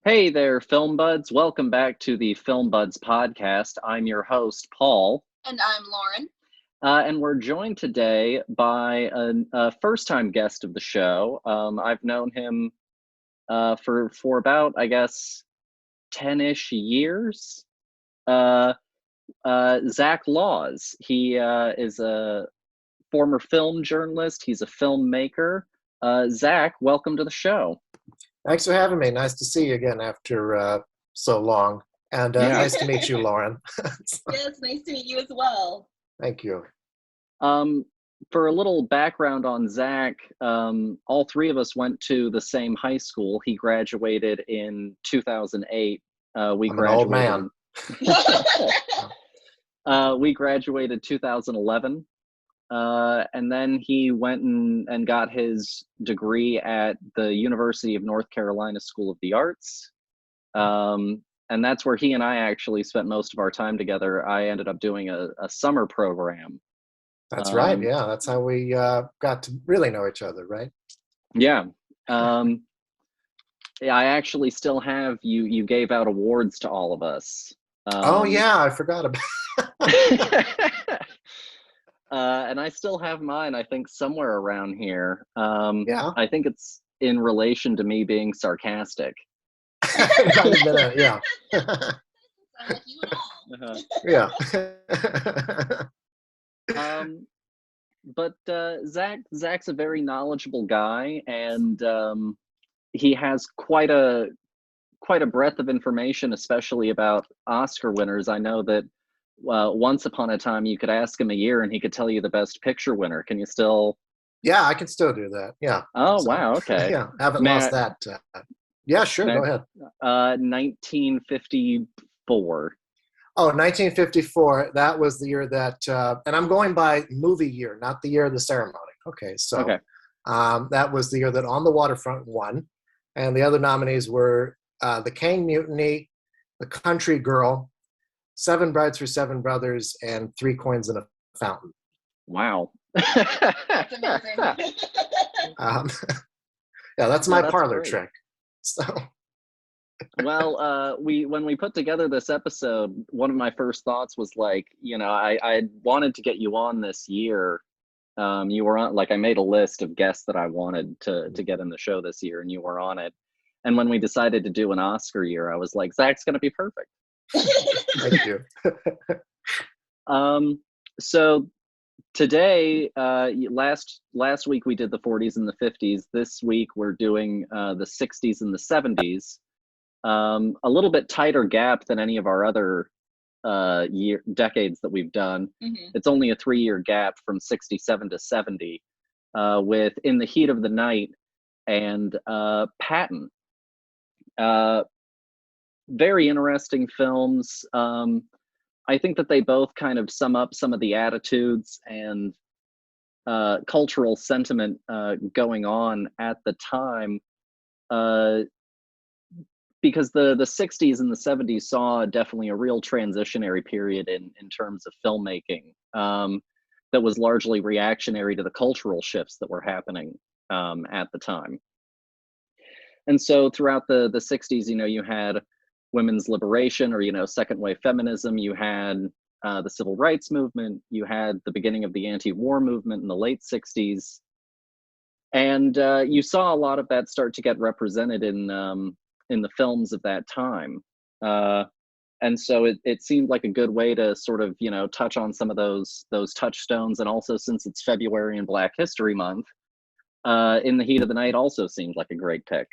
Hey there, Film Buds. Welcome back to the Film Buds podcast. I'm your host, Paul. And I'm Lauren. And we're joined today by a first-time guest of the show. I've known him for about, I guess, 10-ish years. Zach Laws. He is a former film journalist. He's a filmmaker. Zach, welcome to the show. Thanks for having me. Nice to see you again after so long. And nice to meet you, Lauren. Yes, nice to meet you as well. Thank you. For a little background on Zach, all three of us went to the same high school. He graduated in 2008. We I'm graduated. An old man. We graduated 2011. And then he went and got his degree at the University of North Carolina School of the Arts. And that's where he and I actually spent most of our time together. I ended up doing a summer program. That's right. Yeah, that's how we got to really know each other, right? Yeah. Yeah, I actually still have you gave out awards to all of us. Oh, yeah, I forgot about And I still have mine, I think, somewhere around here. Yeah. I think it's in relation to me being sarcastic. Yeah. Sound like you and all. Yeah. But Zach's a very knowledgeable guy, and he has quite a breadth of information, especially about Oscar winners. I know that once upon a time you could ask him a year and he could tell you the best picture winner. Can you still? Yeah, I can still do that. Yeah. Oh, so, wow. Okay. Yeah, haven't lost that. Yeah, sure. Go ahead. 1954. Oh, 1954. That was the year that, and I'm going by movie year, not the year of the ceremony. Okay, so that was the year that On the Waterfront won, and the other nominees were The Kane Mutiny, The Country Girl, Seven Brides for Seven Brothers, and Three Coins in a Fountain. Wow. That's amazing. Yeah, that's my parlor great. trick. So. Well, when we put together this episode, one of my first thoughts was like, I wanted to get you on this year. You were on, like, I made a list of guests that I wanted to get in the show this year, and you were on it. And when we decided to do an Oscar year, I was like, Zach's going to be perfect. Thank you. So today, last week we did the 40s and the 50s. This week we're doing the 60s and the 70s. A little bit tighter gap than any of our other decades that we've done. Mm-hmm. It's only a 3-year gap from 67 to 70, with In the Heat of the Night and Patton. Very interesting films. I think that they both kind of sum up some of the attitudes and cultural sentiment going on at the time. Because the 60s and the 70s saw definitely a real transitionary period in terms of filmmaking that was largely reactionary to the cultural shifts that were happening at the time. And so throughout the 60s, you had women's liberation, or, second wave feminism. You had the civil rights movement. You had the beginning of the anti-war movement in the late 60s. And you saw a lot of that start to get represented in the films of that time. And so it seemed like a good way to sort of, touch on some of those touchstones. And also, since it's February and Black History Month, In the Heat of the Night also seemed like a great pick.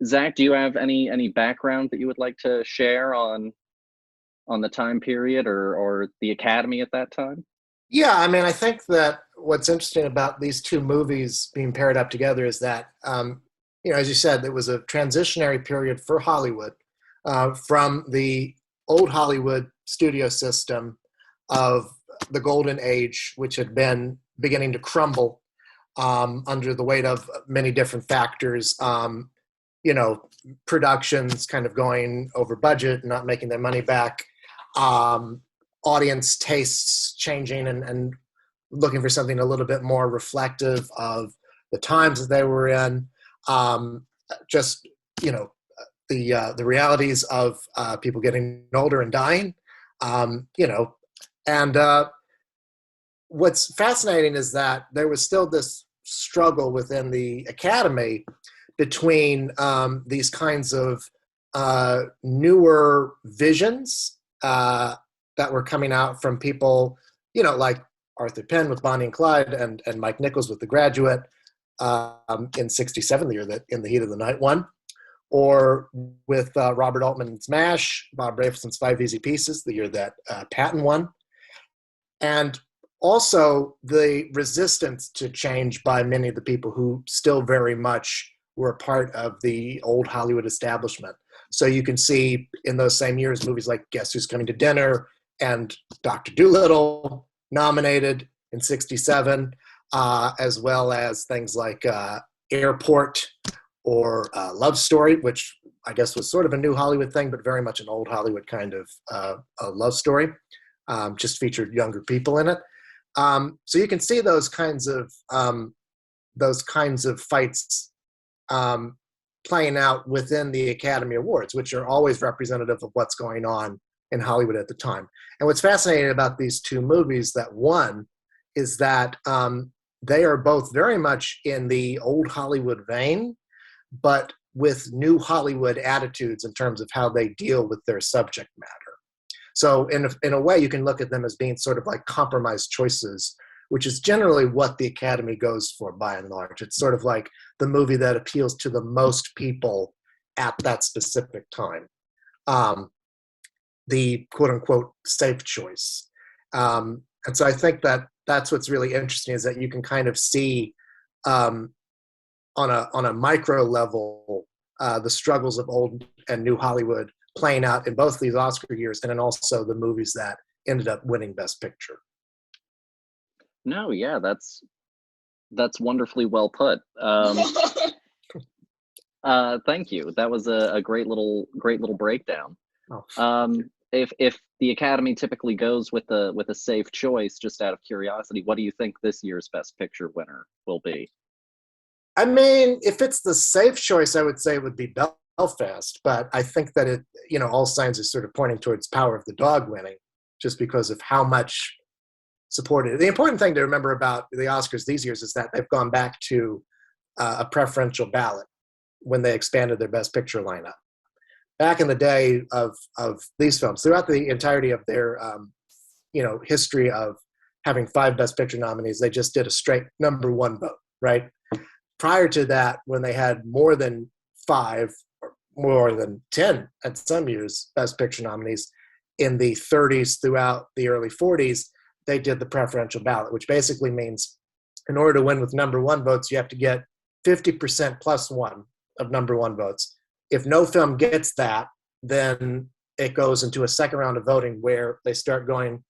Zach, do you have any background that you would like to share on the time period or the Academy at that time? Yeah, I mean, I think that what's interesting about these two movies being paired up together is that, as you said, there was a transitionary period for Hollywood from the old Hollywood studio system of the golden age, which had been beginning to crumble under the weight of many different factors, productions kind of going over budget, not making their money back, audience tastes changing and looking for something a little bit more reflective of the times that they were in, just the realities of people getting older and dying, and what's fascinating is that there was still this struggle within the Academy between these kinds of newer visions that were coming out from people, like Arthur Penn with Bonnie and Clyde, and Mike Nichols with The Graduate in '67, the year that In the Heat of the Night won, or with Robert Altman's MASH, Bob Rafelson's Five Easy Pieces, the year that Patton won. And also the resistance to change by many of the people who still very much were a part of the old Hollywood establishment. So you can see in those same years movies like Guess Who's Coming to Dinner and Dr. Dolittle nominated in '67, as well as things like Airport or Love Story, which I guess was sort of a new Hollywood thing, but very much an old Hollywood kind of a love story, just featured younger people in it. So you can see those kinds of fights playing out within the Academy Awards, which are always representative of what's going on in Hollywood at the time. And what's fascinating about these two movies that won is that they are both very much in the old Hollywood vein, but with new Hollywood attitudes in terms of how they deal with their subject matter. So in a way, you can look at them as being sort of like compromise choices, which is generally what the Academy goes for by and large. It's sort of like the movie that appeals to the most people at that specific time. The quote-unquote safe choice. And so I think that that's what's really interesting, is that you can kind of see on a micro level the struggles of old and new Hollywood playing out in both these Oscar years, and then also the movies that ended up winning Best Picture. No, yeah, that's wonderfully well put. Thank you. That was a great little breakdown. Oh. If the Academy typically goes with a safe choice, just out of curiosity, what do you think this year's Best Picture winner will be? I mean, if it's the safe choice, I would say it would be Belfast, but I think that it, all signs are sort of pointing towards Power of the Dog winning, just because of how much supported. The important thing to remember about the Oscars these years is that they've gone back to a preferential ballot when they expanded their Best Picture lineup. Back in the day of these films, throughout the entirety of their history of having 5 Best Picture nominees, they just did a straight number 1 vote, right? Prior to that, when they had more than 5, or more than 10 at some years Best Picture nominees, in the 30s throughout the early 40s, they did the preferential ballot, which basically means in order to win with number 1 votes, you have to get 50% plus 1 of number 1 votes. If no film gets that, then it goes into a second round of voting where they start going,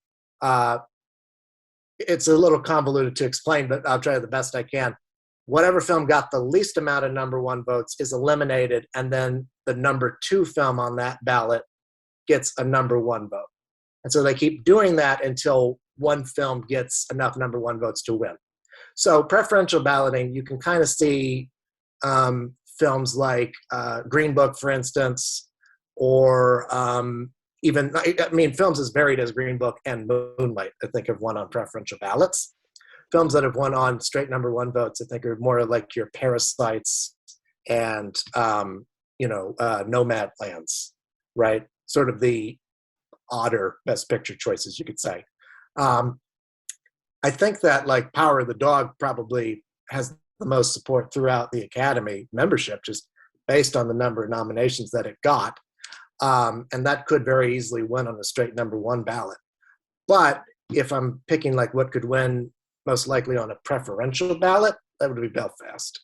it's a little convoluted to explain, but I'll try the best I can. Whatever film got the least amount of number 1 votes is eliminated, and then the number 2 film on that ballot gets a number 1 vote. And so they keep doing that until one film gets enough number 1 votes to win. So preferential balloting, you can kind of see films like Green Book, for instance, or films as varied as Green Book and Moonlight, I think, have won on preferential ballots. Films that have won on straight number 1 votes, I think, are more like your Parasites and Nomadlands, right? Sort of the odder Best Picture choices, you could say. I think that like Power of the Dog probably has the most support throughout the Academy membership, just based on the number of nominations that it got, and that could very easily win on a straight number 1 ballot. But if I'm picking like what could win most likely on a preferential ballot, that would be Belfast.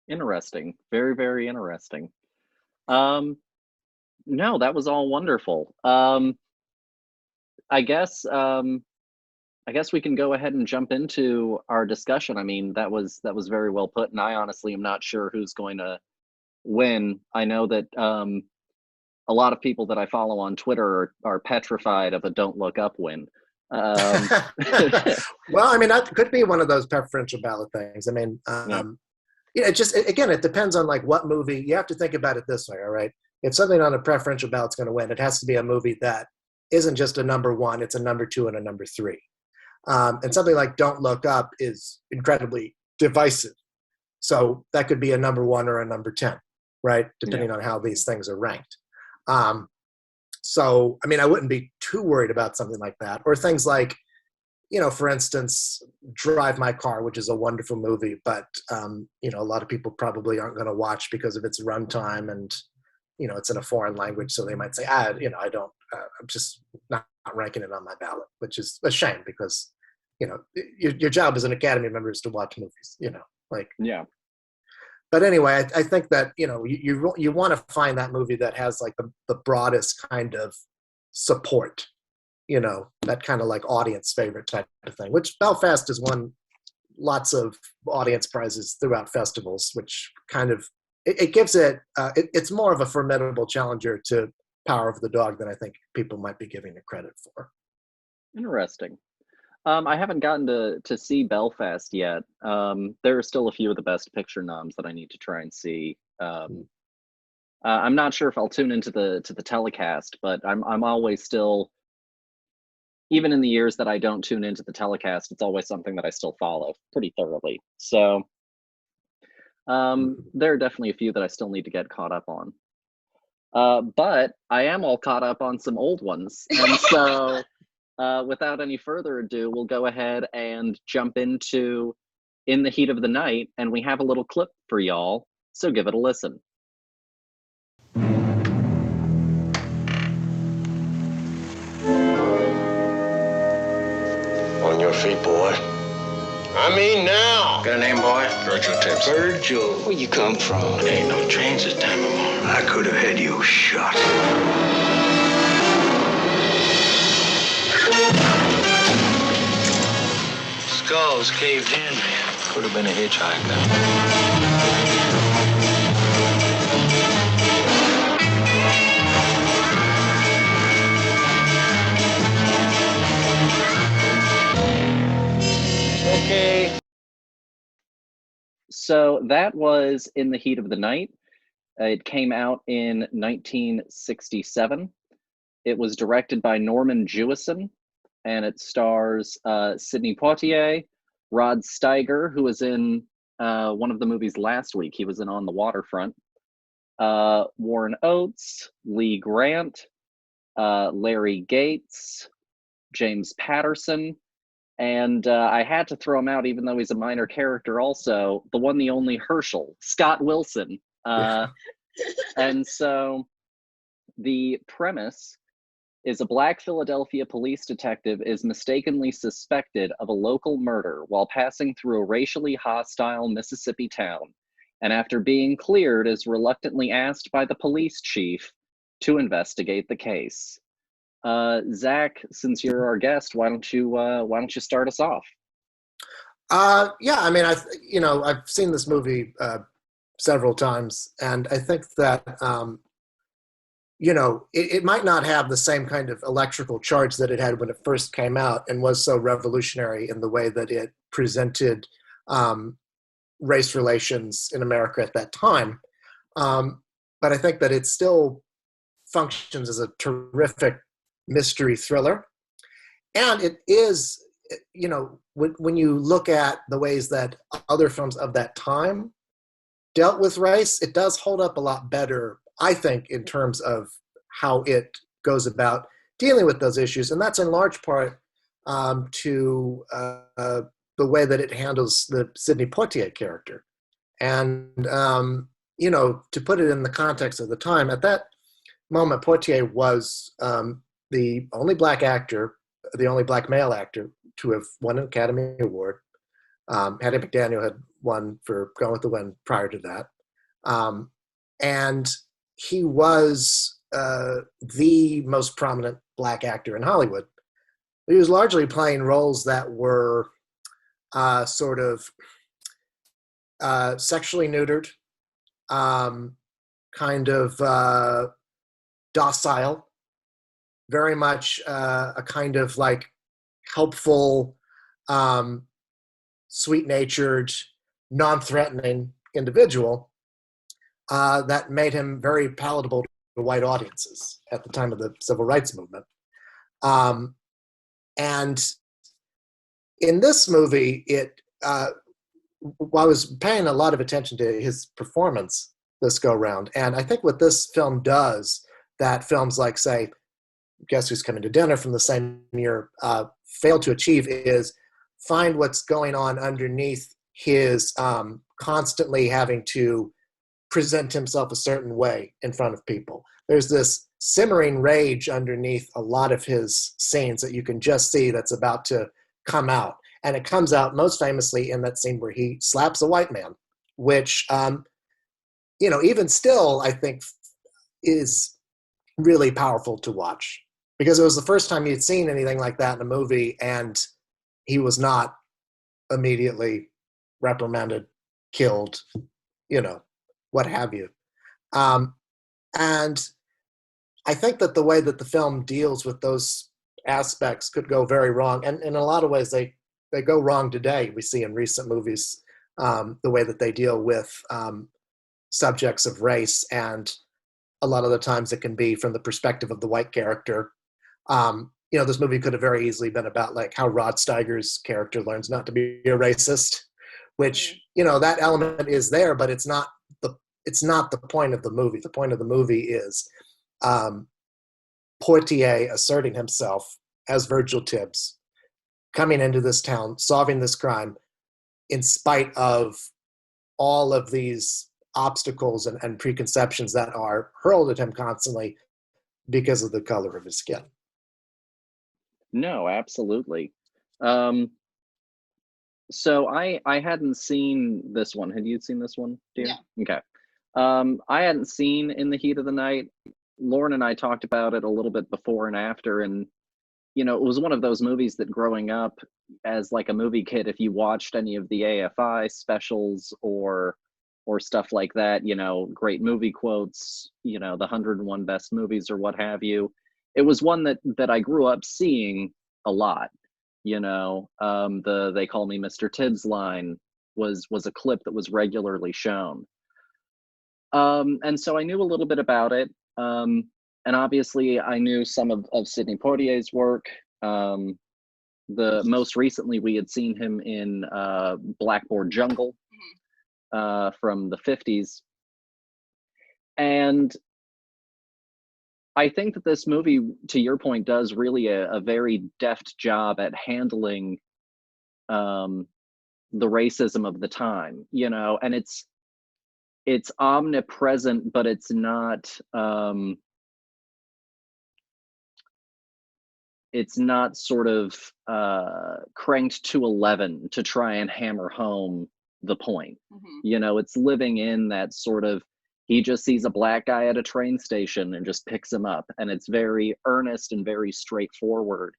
Interesting. Very, very interesting. No, that was all wonderful. I guess we can go ahead and jump into our discussion. I mean, that was very well put, and I honestly am not sure who's going to win. I know that a lot of people that I follow on Twitter are petrified of a Don't Look Up win. Well, I mean, that could be one of those preferential ballot things. I mean, Yeah, again, it depends on like what movie. You have to think about it this way, all right? If something on a preferential ballot's going to win, it has to be a movie that isn't just a number one, it's a number two and a number three. And something like Don't Look Up is incredibly divisive. So that could be a number one or a number 10, right? Depending on how these things are ranked. So, I mean, I wouldn't be too worried about something like that. Or things like, for instance, Drive My Car, which is a wonderful movie, but, a lot of people probably aren't going to watch because of its runtime and, it's in a foreign language. So they might say, I don't, I'm just not ranking it on my ballot, which is a shame because, your job as an Academy member is to watch movies, Yeah. But anyway, I think that, you want to find that movie that has like the broadest kind of support, that kind of like audience favorite type of thing, which Belfast has won lots of audience prizes throughout festivals, which kind of, it gives it's more of a formidable challenger to Power of the Dog than I think people might be giving it credit for. Interesting. I haven't gotten to see Belfast yet. There are still a few of the Best Picture noms that I need to try and see. I'm not sure if I'll tune into the telecast, but I'm always still, even in the years that I don't tune into the telecast, it's always something that I still follow pretty thoroughly. So there are definitely a few that I still need to get caught up on. But I am all caught up on some old ones, and so. Without any further ado, we'll go ahead and jump into In the Heat of the Night, and we have a little clip for y'all, so give it a listen. On your feet, boy. I mean now. Got a name, boy? Virgil Tips. Virgil. Where you come from? There ain't no trains this time of morning. I could have had you shot. Skulls caved in. Could have been a hitchhiker. Okay. So that was In the Heat of the Night. It came out in 1967. It was directed by Norman Jewison, and it stars Sidney Poitier, Rod Steiger, who was in one of the movies last week. He was in On the Waterfront. Warren Oates, Lee Grant, Larry Gates, James Patterson, and I had to throw him out even though he's a minor character also, the one, the only Herschel, Scott Wilson. And so the premise is a Black Philadelphia police detective is mistakenly suspected of a local murder while passing through a racially hostile Mississippi town, and after being cleared is reluctantly asked by the police chief to investigate the case. Zach, since you're our guest, why don't you start us off? Yeah, I mean, I've seen this movie several times, and I think that it might not have the same kind of electrical charge that it had when it first came out and was so revolutionary in the way that it presented race relations in America at that time. But I think that it still functions as a terrific mystery thriller. And it is, when you look at the ways that other films of that time dealt with race, it does hold up a lot better, I think, in terms of how it goes about dealing with those issues. And that's in large part to the way that it handles the Sidney Poitier character. And, to put it in the context of the time, at that moment, Poitier was the only black actor, the only black male actor to have won an Academy Award. Hattie McDaniel had won for Gone with the Wind prior to that. And he was the most prominent black actor in Hollywood. He was largely playing roles that were sort of sexually neutered, kind of docile, very much a kind of like helpful, sweet-natured, non-threatening individual that made him very palatable to white audiences at the time of the civil rights movement. And in this movie, I was paying a lot of attention to his performance this go round. And I think what this film does that films like, say, Guess Who's Coming to Dinner from the same year failed to achieve is find what's going on underneath his constantly having to present himself a certain way in front of people. There's this simmering rage underneath a lot of his scenes that you can just see that's about to come out. And it comes out most famously in that scene where he slaps a white man, which, even still, I think is really powerful to watch. Because it was the first time he'd seen anything like that in a movie, and he was not immediately reprimanded, killed, what have you. And I think that the way that the film deals with those aspects could go very wrong. And in a lot of ways, they go wrong today. We see in recent movies the way that they deal with subjects of race. And a lot of the times it can be from the perspective of the white character. This movie could have very easily been about like how Rod Steiger's character learns not to be a racist, which, that element is there, but it's not the point of the movie. The point of the movie is Poitier asserting himself as Virgil Tibbs, coming into this town, solving this crime, in spite of all of these obstacles and preconceptions that are hurled at him constantly because of the color of his skin. No, absolutely. So I hadn't seen this one. Had you seen this one, dear? Yeah. Okay. I hadn't seen In the Heat of the Night. Lauren and I talked about it a little bit before and after, and it was one of those movies that growing up as like a movie kid, if you watched any of the AFI specials or stuff like that, great movie quotes, the 101 best movies or what have you, it was one that I grew up seeing a lot. The "They Call Me Mr. Tibbs" line was a clip that was regularly shown. And so I knew a little bit about it. And obviously I knew some of Sidney Poitier's work. The most recently we had seen him in Blackboard Jungle from the 50s. And I think that this movie, to your point, does really a very deft job at handling the racism of the time, and it's omnipresent, but it's not sort of cranked to 11 to try and hammer home the point. It's living in that sort of, he just sees a black guy at a train station and just picks him up, and it's very earnest and very straightforward.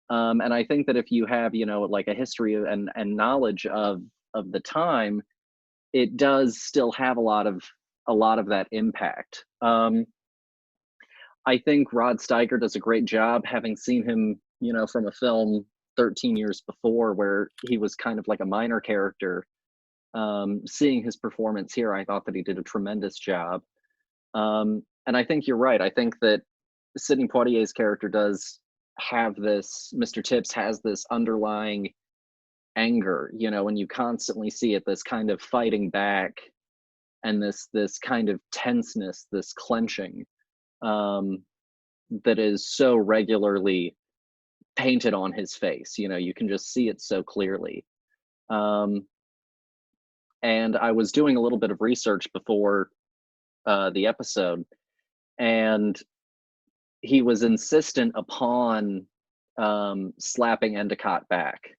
And I think that if you have, like a history and knowledge of the time, it does still have a lot of that impact. I think Rod Steiger does a great job, having seen him, from a film 13 years before where he was kind of like a minor character. Seeing his performance here, I thought that he did a tremendous job. And I think you're right. I think that Sidney Poitier's character does have this, Mr. Tibbs has this underlying anger, and you constantly see it, this kind of fighting back and this kind of tenseness, this clenching that is so regularly painted on his face. You can just see it so clearly. And I was doing a little bit of research before the episode, and he was insistent upon slapping Endicott back.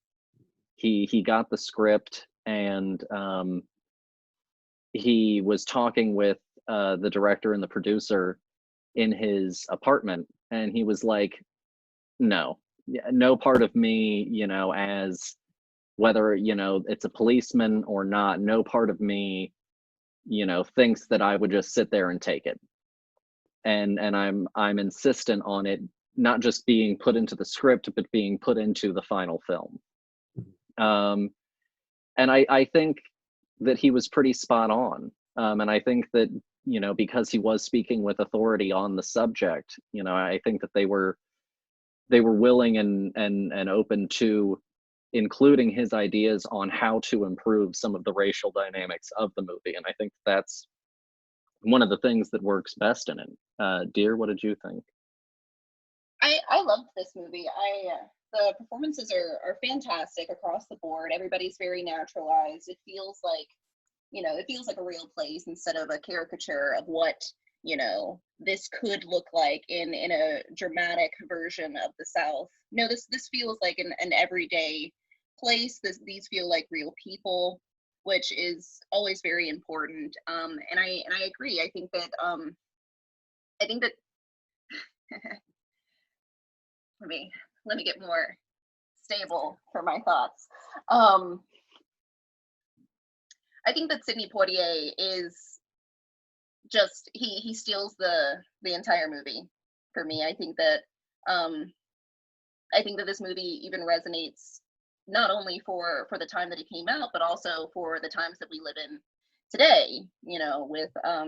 He got the script, and he was talking with the director and the producer in his apartment, and he was like, no part of me, as whether, it's a policeman or not, no part of me, thinks that I would just sit there and take it. And I'm insistent on it not just being put into the script, but being put into the final film. And I think that he was pretty spot on. And I think that, you know, because he was speaking with authority on the subject, you know, I think that they were willing and open to including his ideas on how to improve some of the racial dynamics of the movie. And I think that's one of the things that works best in it. Dear, what did you think? I loved this movie. The performances are fantastic across the board. Everybody's very naturalized. It feels like, you know, it feels like a real place instead of a caricature of what, you know, this could look like in a dramatic version of the South. No, this feels like an everyday place. These feel like real people, which is always very important. And I agree. I think that let me get more stable for my thoughts. I think that Sidney Poitier is just he steals the entire movie for me. I think that this movie even resonates not only for the time that it came out, but also for the times that we live in today, you know, with a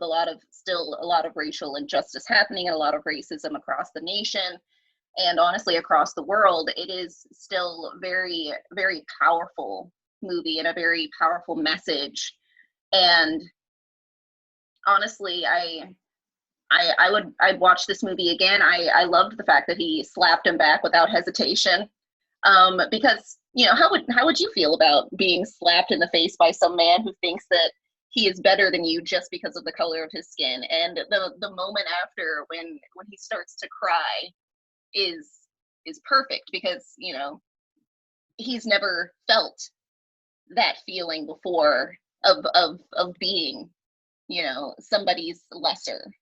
lot of racial injustice happening and a lot of racism across the nation and honestly across the world. It is still very, very powerful movie and a very powerful message. And honestly, I'd watch this movie again. I loved the fact that he slapped him back without hesitation. Because, you know, how would you feel about being slapped in the face by some man who thinks that he is better than you just because of the color of his skin? And the moment after when he starts to cry is perfect, because, you know, he's never felt that feeling before of being, you know, somebody's lesser.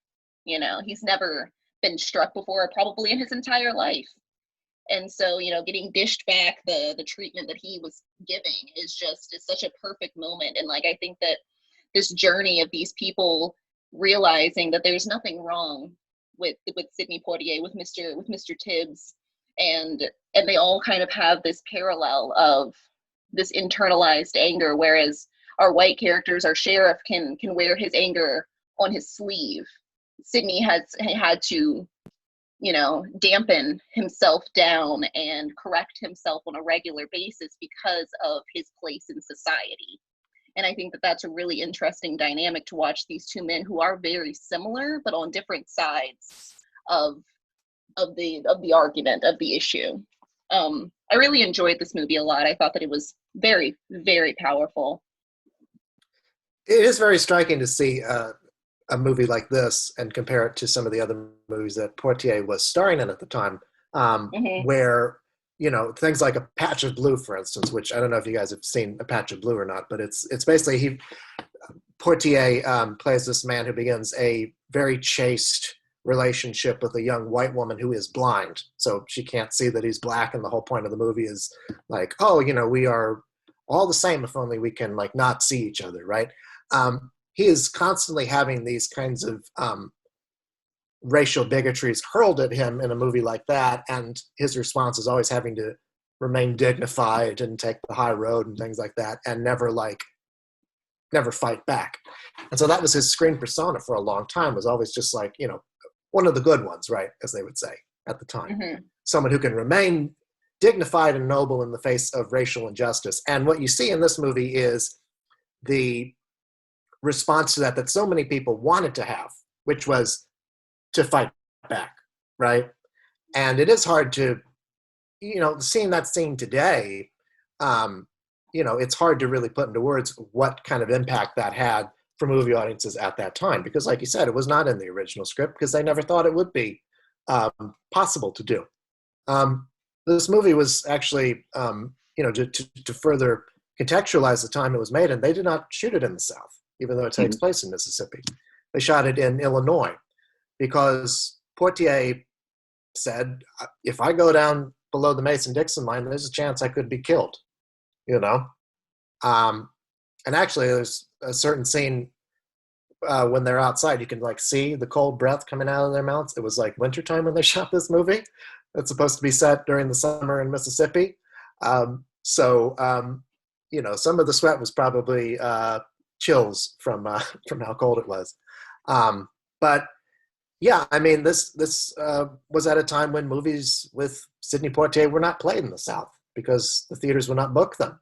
You know, he's never been struck before, probably in his entire life. And so, you know, getting dished back the treatment that he was giving is such a perfect moment. And like, I think that this journey of these people realizing that there's nothing wrong with Sidney Poitier, with Mr. Tibbs, and they all kind of have this parallel of this internalized anger, whereas our white characters, our sheriff can wear his anger on his sleeve. Sidney had to, you know, dampen himself down and correct himself on a regular basis because of his place in society. And I think that that's a really interesting dynamic to watch these two men who are very similar, but on different sides of the argument, of the issue. I really enjoyed this movie a lot. I thought that it was very, very powerful. It is very striking to see a movie like this and compare it to some of the other movies that Poitier was starring in at the time, where, you know, things like A Patch of Blue, for instance, which I don't know if you guys have seen A Patch of Blue or not, but it's basically Poitier plays this man who begins a very chaste relationship with a young white woman who is blind, so she can't see that he's black, and the whole point of the movie is like, oh, you know, we are all the same if only we can like not see each other, right? He is constantly having these kinds of racial bigotries hurled at him in a movie like that, and his response is always having to remain dignified and take the high road and things like that, and never fight back. And so that was his screen persona for a long time, was always just like, you know, one of the good ones, right, as they would say at the time. Someone who can remain dignified and noble in the face of racial injustice. And what you see in this movie is the response to that so many people wanted to have, which was to fight back, right? And it is hard to, you know, seeing that scene today, you know, it's hard to really put into words what kind of impact that had for movie audiences at that time, because like you said, it was not in the original script because they never thought it would be possible to do. This movie was actually, you know, to further contextualize the time it was made, and they did not shoot it in the South, even though it takes place in Mississippi. They shot it in Illinois because Poitier said, if I go down below the Mason-Dixon line, there's a chance I could be killed, you know? And actually, there's a certain scene when they're outside, you can like see the cold breath coming out of their mouths. It was like wintertime when they shot this movie. It's supposed to be set during the summer in Mississippi. some of the sweat was probably chills from how cold it was. But yeah, I mean, this was at a time when movies with Sidney Poitier were not played in the South because the theaters would not book them.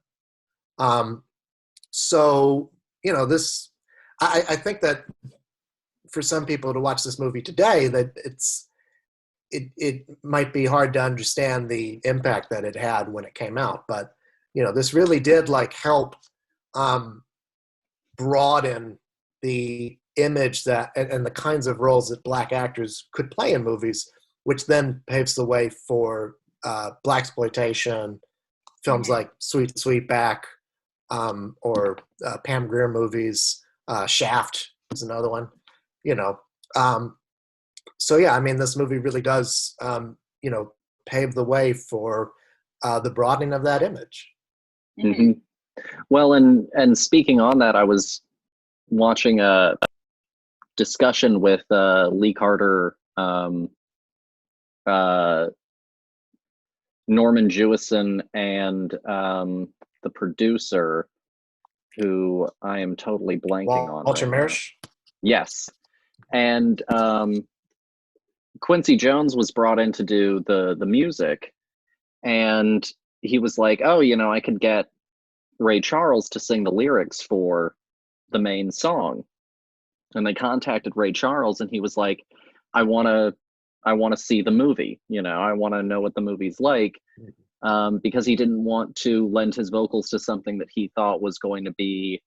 So this, I think that for some people to watch this movie today, that it might be hard to understand the impact that it had when it came out. But this really did help broaden the image that and the kinds of roles that Black actors could play in movies, which then paves the way for blaxploitation films like Sweet Sweetback, or Pam Grier movies. Shaft is another one. So yeah, I mean, this movie really does pave the way for the broadening of that image. Mm-hmm. Well, and speaking on that, I was watching a discussion with Lee Carter, Norman Jewison, and the producer, who I am totally blanking on. Walter right Marsh? Yes. And Quincy Jones was brought in to do the music, and he was like, oh, I could get Ray Charles to sing the lyrics for the main song. And they contacted Ray Charles, and he was like, I want to see the movie. I want to know what the movie's like, because he didn't want to lend his vocals to something that he thought was going to be,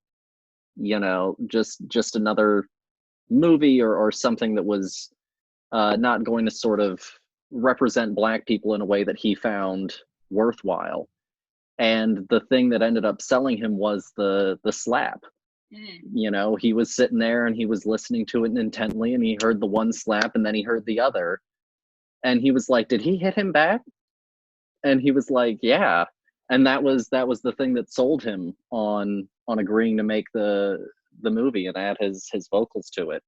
just another movie or something that was not going to sort of represent Black people in a way that he found worthwhile. And the thing that ended up selling him was the slap. He was sitting there and he was listening to it intently, and he heard the one slap and then he heard the other, and he was like, did he hit him back? And he was like, yeah. And that was the thing that sold him on agreeing to make the movie and add his vocals to it.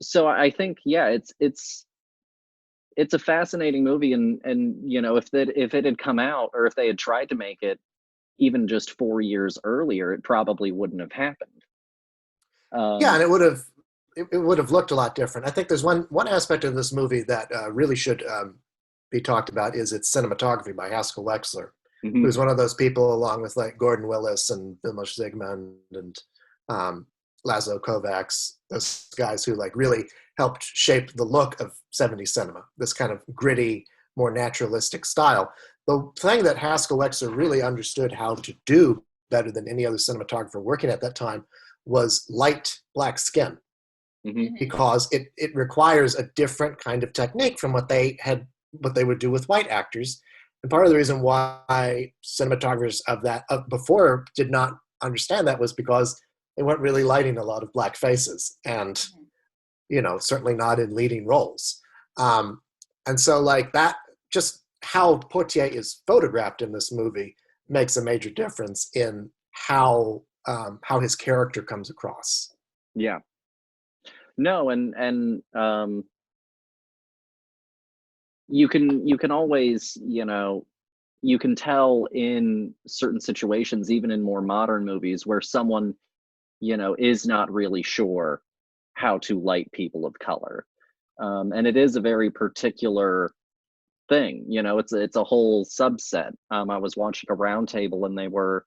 So I think, yeah, it's a fascinating movie, and if it had come out, or if they had tried to make it even just 4 years earlier, it probably wouldn't have happened. Yeah, and it would have looked a lot different. I think there's one aspect of this movie that really should be talked about is its cinematography by Haskell Wexler, who's one of those people, along with Gordon Willis and Vilmos Zsigmond and Laszlo Kovacs, those guys who really helped shape the look of 70s cinema, this kind of gritty, more naturalistic style. The thing that Haskell Wexler really understood how to do better than any other cinematographer working at that time was light Black skin, because it requires a different kind of technique from what they would do with white actors. And part of the reason why cinematographers of before did not understand that was because they weren't really lighting a lot of Black faces, and certainly not in leading roles. And so that, just how Poitier is photographed in this movie makes a major difference in how his character comes across. Yeah. No, and you can always, you can tell in certain situations, even in more modern movies, where someone, is not really sure how to light people of color. And it is a very particular thing, it's a whole subset. I was watching a roundtable, and they were,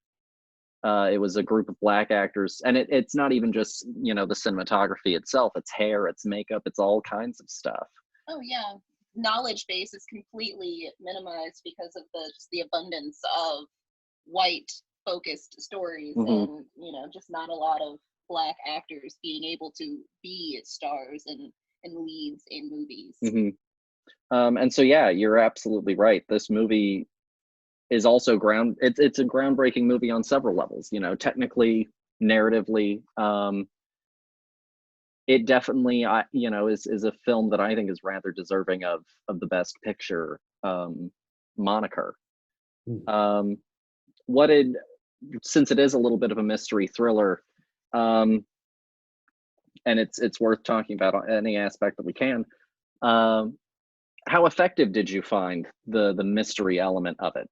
it was a group of Black actors, and it's not even just, the cinematography itself, it's hair, it's makeup, it's all kinds of stuff. Oh yeah. Knowledge base is completely minimized because of the abundance of white focused stories, and just not a lot of Black actors being able to be stars and leads in movies. And so yeah, you're absolutely right. This movie is also it's a groundbreaking movie on several levels, technically, narratively. It definitely, is a film that I think is rather deserving of the Best Picture moniker. Since it is a little bit of a mystery thriller, and it's worth talking about any aspect that we can, how effective did you find the mystery element of it?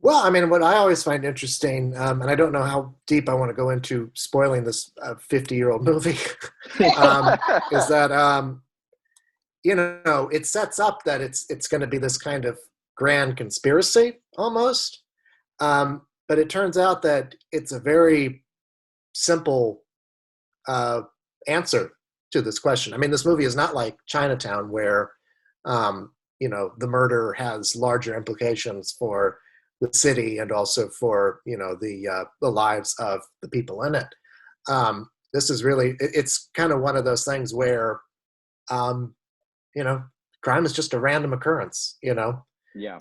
Well, I mean, what I always find interesting, and I don't know how deep I want to go into spoiling this 50-year-old movie, is that it sets up that it's going to be this kind of grand conspiracy almost, but it turns out that it's a very simple answer to this question. I mean, this movie is not like Chinatown, where the murder has larger implications for the city and also for the lives of the people in it. This is really, it's kind of one of those things where crime is just a random occurrence. Yeah.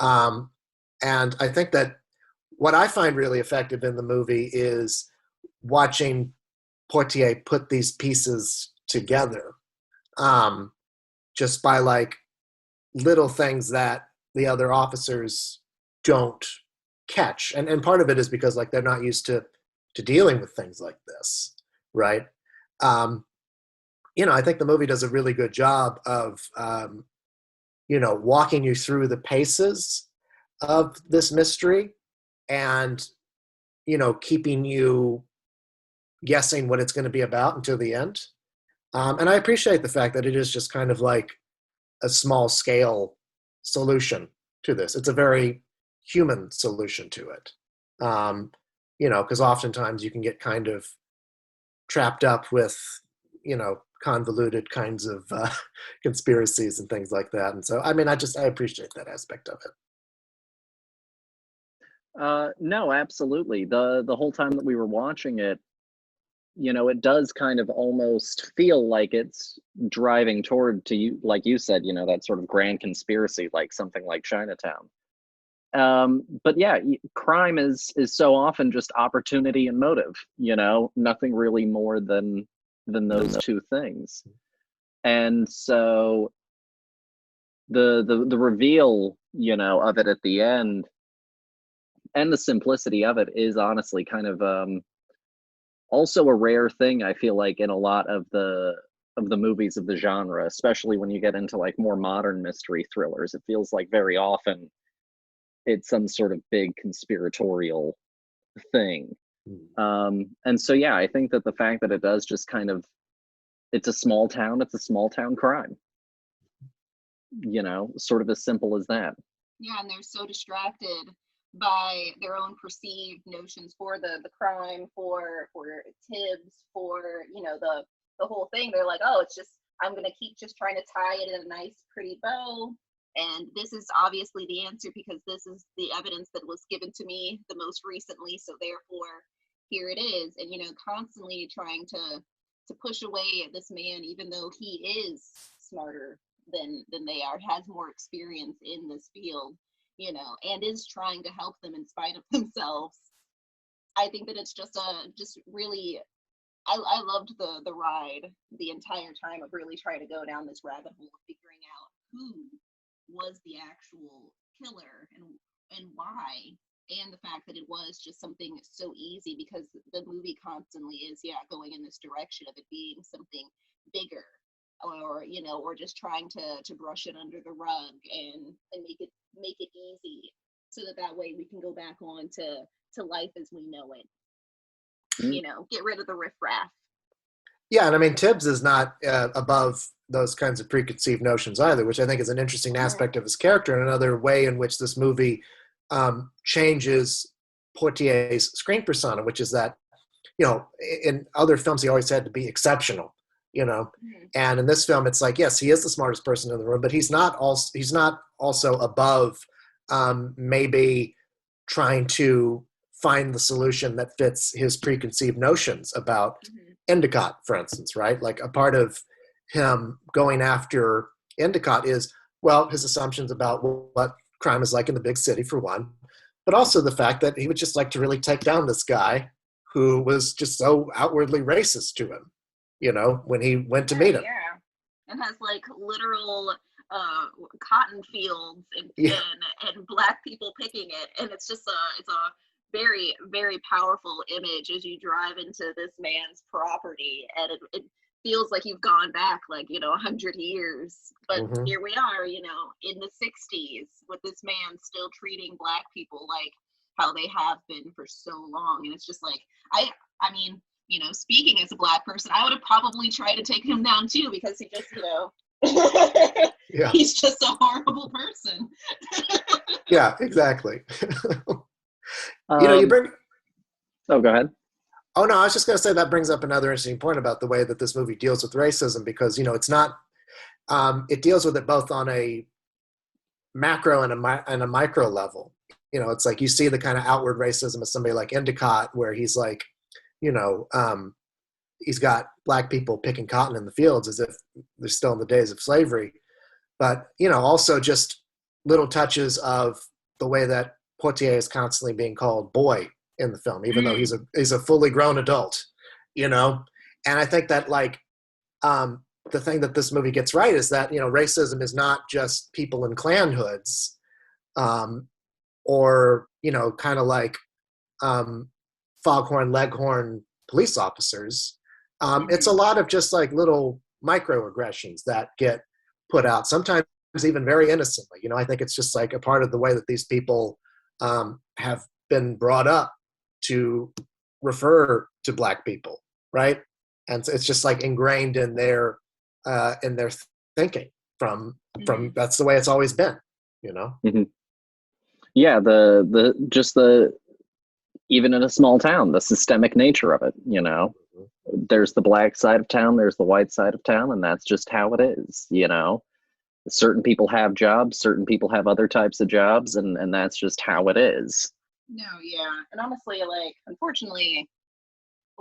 And I think that what I find really effective in the movie is watching Poitier put these pieces together, just by like little things that the other officers don't catch. And part of it is because like they're not used to dealing with things like this, right? I think the movie does a really good job of walking you through the paces of this mystery and keeping you guessing what it's going to be about until the end. And I appreciate the fact that it is just kind of like a small scale solution to this. It's a very human solution to it. Because oftentimes you can get kind of trapped up with, convoluted kinds of conspiracies and things like that. And so, I mean, I appreciate that aspect of it. No, absolutely. The whole time that we were watching it, it does kind of almost feel like it's driving toward, to you, like you said, that sort of grand conspiracy, like something like Chinatown. But yeah, crime is so often just opportunity and motive, nothing really more than those two things. And so the reveal, of it at the end, and the simplicity of it is honestly kind of also a rare thing, I feel like, in a lot of the movies of the genre, especially when you get into like more modern mystery thrillers. It feels like very often it's some sort of big conspiratorial thing. And so yeah, I think that the fact that it does just kind of, it's a small town crime, sort of as simple as that. Yeah, and they're so distracted by their own perceived notions for the crime, for Tibbs, for the whole thing. They're like, oh, it's just, I'm gonna keep just trying to tie it in a nice pretty bow, and this is obviously the answer because this is the evidence that was given to me the most recently, so therefore here it is. And constantly trying to push away at this man, even though he is smarter than they are, has more experience in this field, and is trying to help them in spite of themselves. I think that it's just really, I loved the ride the entire time of really trying to go down this rabbit hole of figuring out who was the actual killer and why, and the fact that it was just something so easy, because the movie constantly is going in this direction of it being something bigger, or just trying to brush it under the rug and make it easy, so that way we can go back on to life as we know it. Get rid of the riffraff. Yeah, and I mean, Tibbs is not above those kinds of preconceived notions either, which I think is an interesting aspect of his character, and another way in which this movie changes Poitier's screen persona, which is that, in other films he always had to be exceptional, and in this film it's like, yes, he is the smartest person in the room, but he's not also above maybe trying to find the solution that fits his preconceived notions about Endicott, for instance, right? Like a part of him going after Endicott is, well, his assumptions about what crime is like in the big city, for one, but also the fact that he would just like to really take down this guy who was just so outwardly racist to him, when he went to meet him. Yeah, and has like literal cotton fields and black people picking it, and it's a very, very powerful image as you drive into this man's property, and it feels like you've gone back 100 years, but here we are, in the 60s, with this man still treating black people like how they have been for so long. And it's just like, I mean, you know, speaking as a Black person, I would have probably tried to take him down too, because he just, you know, Yeah. he's just a horrible person. Yeah, exactly. You know, you bring. Oh, go ahead. Oh no, I was just going to say that brings up another interesting point about the way that this movie deals with racism, because you know it's not. It deals with it both on a macro and a micro level. You know, it's like you see the kind of outward racism of somebody like Endicott, where he's like, you know, he's got Black people picking cotton in the fields as if they're still in the days of slavery. But, you know, also just little touches of the way that Poitier is constantly being called boy in the film, even though he's a fully grown adult, you know? And I think that like, the thing that this movie gets right is that, you know, racism is not just people in Klan hoods, or, you know, kind of like foghorn leghorn police officers. It's a lot of just like little microaggressions that get put out, sometimes even very innocently. You know, I think it's just like a part of the way that these people have been brought up to refer to Black people, right? And so it's just like ingrained in their thinking from that's the way it's always been, you know. Mm-hmm. Yeah, the even in a small town, the systemic nature of it, you know. There's the Black side of town, there's the white side of town, and that's just how it is, you know. Certain people have jobs, certain people have other types of jobs, and that's just how it is. No, yeah. And honestly, like, unfortunately,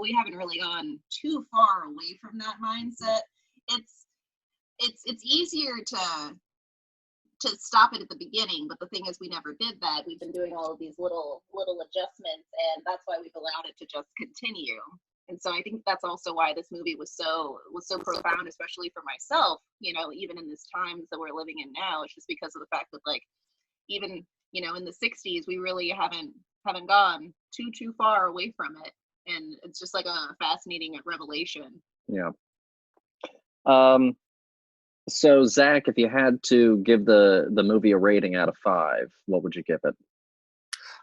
we haven't really gone too far away from that mindset. It's easier to stop it at the beginning, but the thing is, we never did that. We've been doing all of these little adjustments, and that's why we've allowed it to just continue. And so I think that's also why this movie was so profound, especially for myself, you know, even in these times that we're living in now. It's just because of the fact that, like, even, you know, in the 60s, we really haven't gone too far away from it. And it's just like a fascinating revelation. Yeah. So Zach, if you had to give the movie a rating out of 5, what would you give it?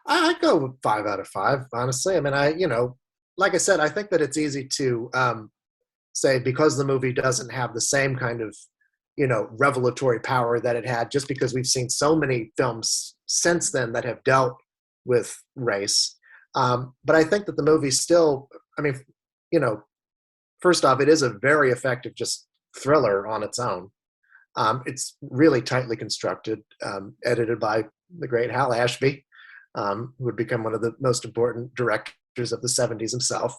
I'd go with 5 out of 5, honestly. I mean, you know, like I said, I think that it's easy to say, because the movie doesn't have the same kind of, you know, revelatory power that it had, just because we've seen so many films since then that have dealt with race. But I think that the movie still, I mean, you know, first off, it is a very effective just thriller on its own. It's really tightly constructed, edited by the great Hal Ashby, who would become one of the most important directors of the 70s himself.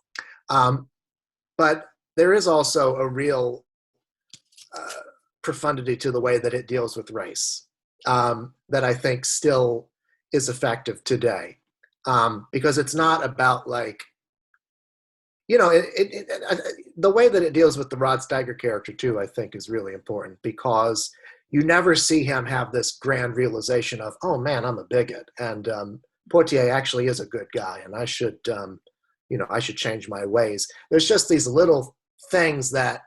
But there is also a real profundity to the way that it deals with race that I think still is effective today. Because it's not about, like, you know, the way that it deals with the Rod Steiger character too, I think is really important, because you never see him have this grand realization of, oh man, I'm a bigot, and Poitier actually is a good guy, and I should, you know, I should change my ways. There's just these little things that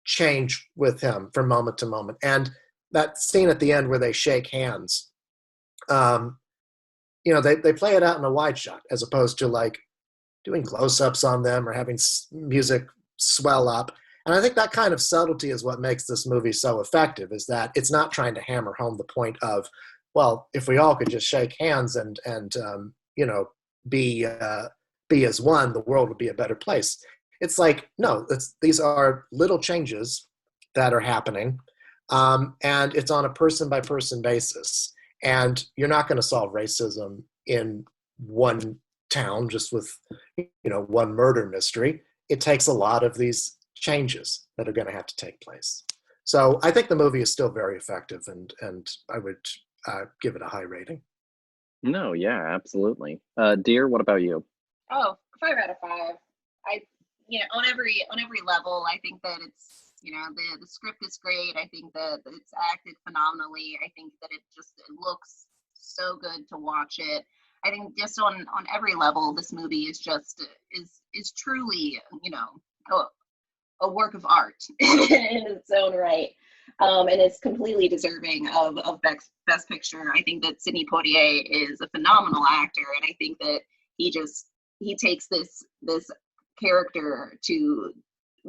change with him from moment to moment. And that scene at the end where they shake hands, you know, they play it out in a wide shot as opposed to like doing close-ups on them or having music swell up. And I think that kind of subtlety is what makes this movie so effective, is that it's not trying to hammer home the point of, well, if we all could just shake hands and you know, be as one, the world would be a better place. It's like, no, these are little changes that are happening, and it's on a person-by-person basis. And you're not going to solve racism in one town just with, you know, one murder mystery. It takes a lot of these changes that are going to have to take place. So I think the movie is still very effective, and I would give it a high rating. No, yeah, absolutely. Dear, what about you? Oh, 5 out of 5. You know, on every level, I think that it's, you know, the script is great. I think that it's acted phenomenally. I think that it looks so good to watch it. I think just on every level, this movie is just is truly, you know, a work of art in its own right. And is completely deserving of Best Picture. I think that Sidney Poitier is a phenomenal actor, and I think that he takes this character to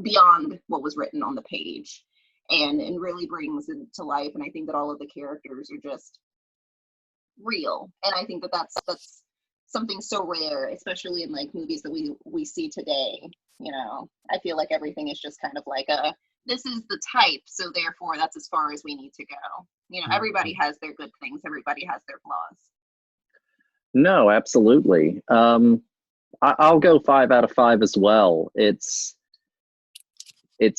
beyond what was written on the page, and really brings it to life. And I think that all of the characters are just real, and I think that that's something so rare, especially in like movies that we see today. I feel like everything is just kind of like this is the type, so therefore that's as far as we need to go. Everybody has their good things, everybody has their flaws. No, absolutely. I'll go 5 out of 5 as well. It's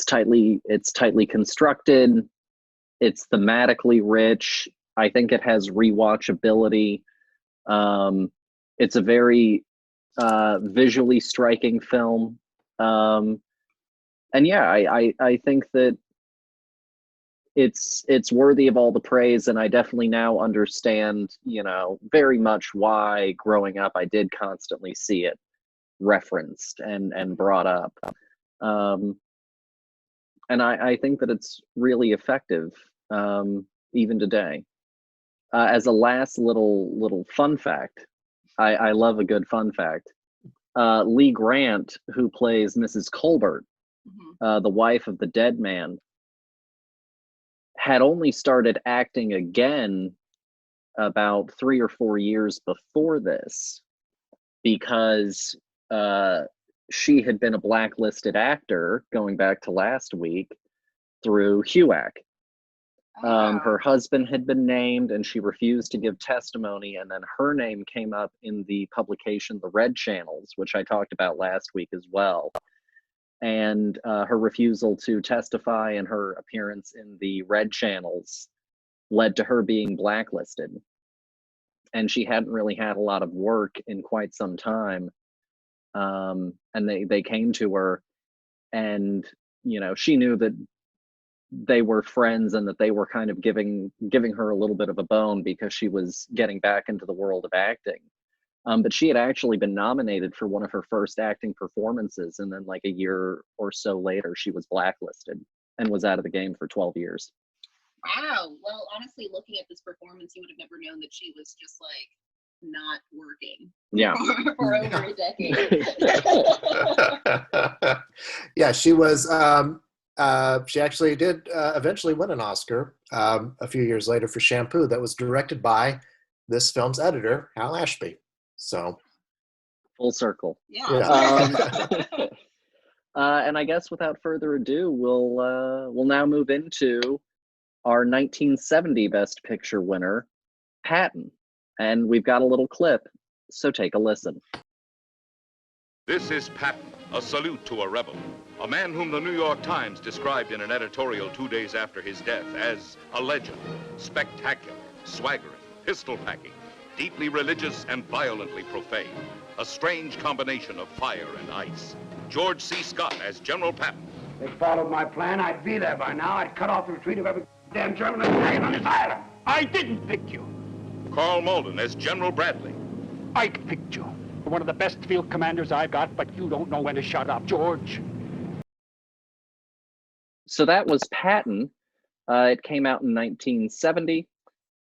tightly constructed. It's thematically rich. I think it has rewatchability. It's a very visually striking film. And yeah, I think that it's worthy of all the praise, and I definitely now understand, very much why growing up I did constantly see it referenced and brought up. And I think that it's really effective, even today. As a last little fun fact, I love a good fun fact. Lee Grant, who plays Mrs. Colbert, the wife of the dead man, had only started acting again about 3 or 4 years before this, because she had been a blacklisted actor going back to last week through HUAC. Her husband had been named and she refused to give testimony, and then her name came up in the publication The Red Channels, which I talked about last week as well. And her refusal to testify and her appearance in the Red Channels led to her being blacklisted. And she hadn't really had a lot of work in quite some time. And they came to her, and she knew that they were friends and that they were kind of giving her a little bit of a bone because she was getting back into the world of acting. But she had actually been nominated for one of her first acting performances, and then like a year or so later she was blacklisted and was out of the game for 12 years. Wow. Well, honestly, looking at this performance, you would have never known that she was just like not working. Yeah. for over a decade. Yeah, she was. She actually did eventually win an Oscar a few years later for Shampoo, that was directed by this film's editor, Hal Ashby. So full circle. Yeah. And I guess without further ado, we'll now move into our 1970 Best Picture winner, Patton. And we've got a little clip, so take a listen. This is Patton, a salute to a rebel, a man whom the New York Times described in an editorial 2 days after his death as a legend, spectacular, swaggering, pistol-packing, deeply religious and violently profane, a strange combination of fire and ice. George C. Scott as General Patton. If they followed my plan, I'd be there by now. I'd cut off the retreat of every damn German and hang on this island. I didn't pick you. Carl Malden as General Bradley. I picked you. You're one of the best field commanders I've got, but you don't know when to shut up, George. So that was Patton. It came out in 1970.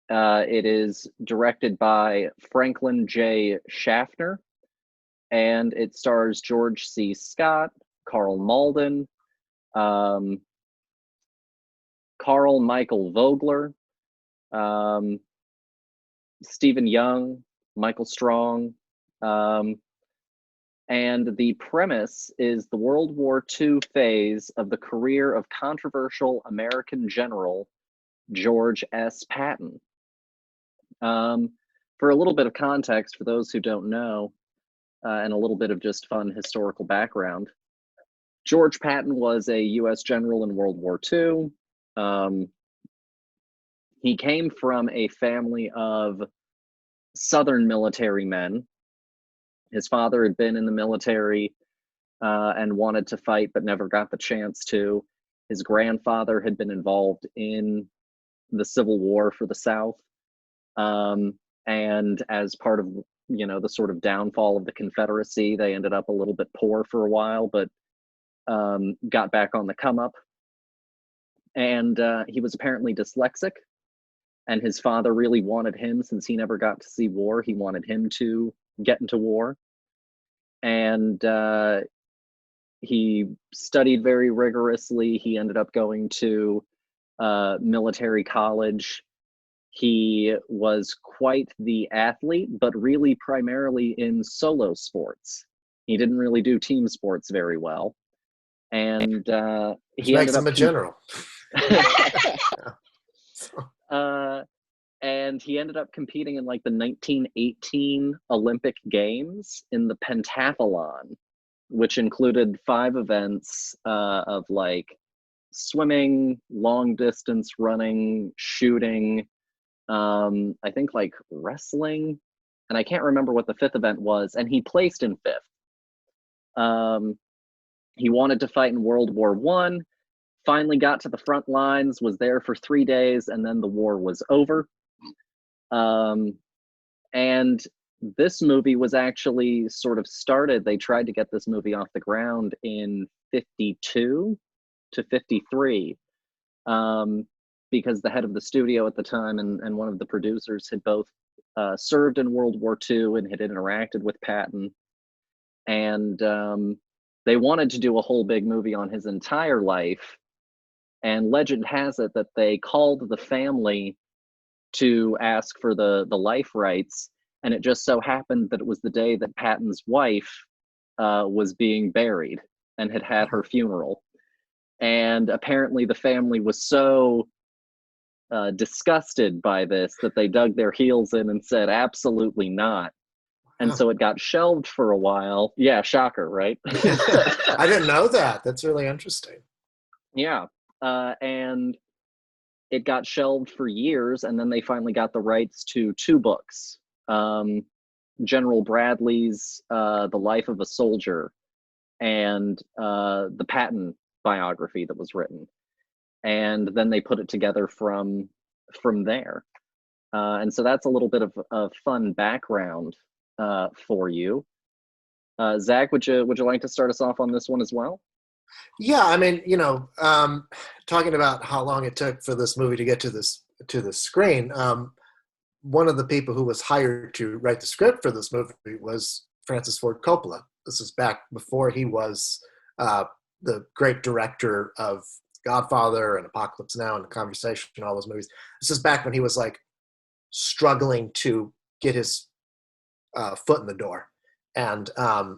It is directed by Franklin J. Schaffner, and it stars George C. Scott, Carl Malden, Carl Michael Vogler, Stephen Young, Michael Strong, and the premise is the World War II phase of the career of controversial American General George S. Patton. For a little bit of context, for those who don't know, and a little bit of just fun historical background, George Patton was a U.S. general in World War II. He came from a family of Southern military men. His father had been in the military and wanted to fight, but never got the chance to. His grandfather had been involved in the Civil War for the South. And as part of, the sort of downfall of the Confederacy, they ended up a little bit poor for a while, but got back on the come up. And he was apparently dyslexic, and his father really wanted him, since he never got to see war, he wanted him to get into war. And he studied very rigorously. He ended up going to military college. He was quite the athlete, but really primarily in solo sports. He didn't really do team sports very well. And he makes ended him up a general. And he ended up competing in like the 1918 Olympic Games in the pentathlon, which included 5 events of like swimming, long distance running, shooting, I think like wrestling, and I can't remember what the 5th event was, and he placed in 5th. He wanted to fight in World War I, finally got to the front lines, was there for 3 days, and then the war was over. And this movie was actually sort of started, they tried to get this movie off the ground in 52 to 53, because the head of the studio at the time and one of the producers had both served in World War II and had interacted with Patton. And they wanted to do a whole big movie on his entire life. And legend has it that they called the family to ask for the life rights. And it just so happened that it was the day that Patton's wife was being buried and had her funeral. And apparently the family was so disgusted by this that they dug their heels in and said, absolutely not. And so it got shelved for a while. Yeah, shocker, right? I didn't know that. That's really interesting. Yeah. And it got shelved for years, and then they finally got the rights to 2 books. General Bradley's The Life of a Soldier, and the Patton biography that was written. And then they put it together from there. And so that's a little bit of fun background for you. Zach, would you like to start us off on this one as well? Yeah, I mean, talking about how long it took for this movie to get to the screen, one of the people who was hired to write the script for this movie was Francis Ford Coppola. This is back before he was the great director of Godfather and Apocalypse Now and The Conversation and all those movies. This is back when he was like struggling to get his foot in the door. And I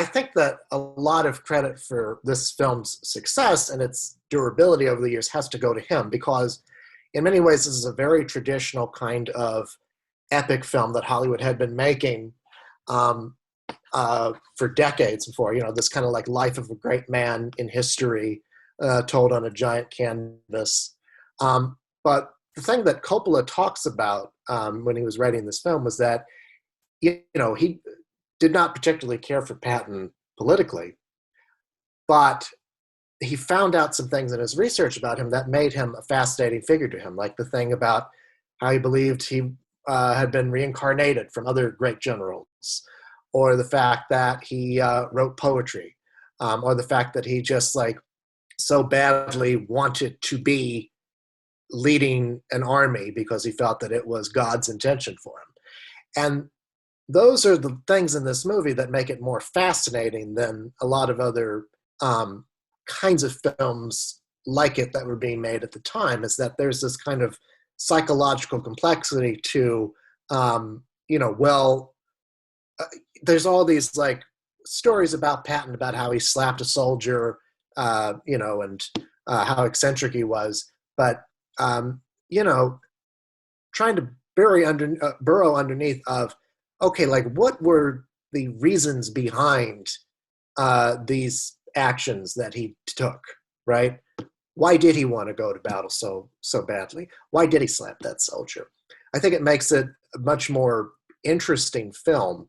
think that a lot of credit for this film's success and its durability over the years has to go to him, because in many ways this is a very traditional kind of epic film that Hollywood had been making for decades before. This kind of like life of a great man in history told on a giant canvas. But the thing that Coppola talks about when he was writing this film was that, he did not particularly care for Patton politically, but he found out some things in his research about him that made him a fascinating figure to him, like the thing about how he believed he had been reincarnated from other great generals, or the fact that he wrote poetry, or the fact that he just like so badly wanted to be leading an army because he felt that it was God's intention for him. And those are the things in this movie that make it more fascinating than a lot of other kinds of films like it that were being made at the time, is that there's this kind of psychological complexity to, there's all these like stories about Patton about how he slapped a soldier, and how eccentric he was. But, trying to burrow underneath of, okay, like what were the reasons behind these actions that he took, right? Why did he want to go to battle so badly? Why did he slap that soldier? I think it makes it a much more interesting film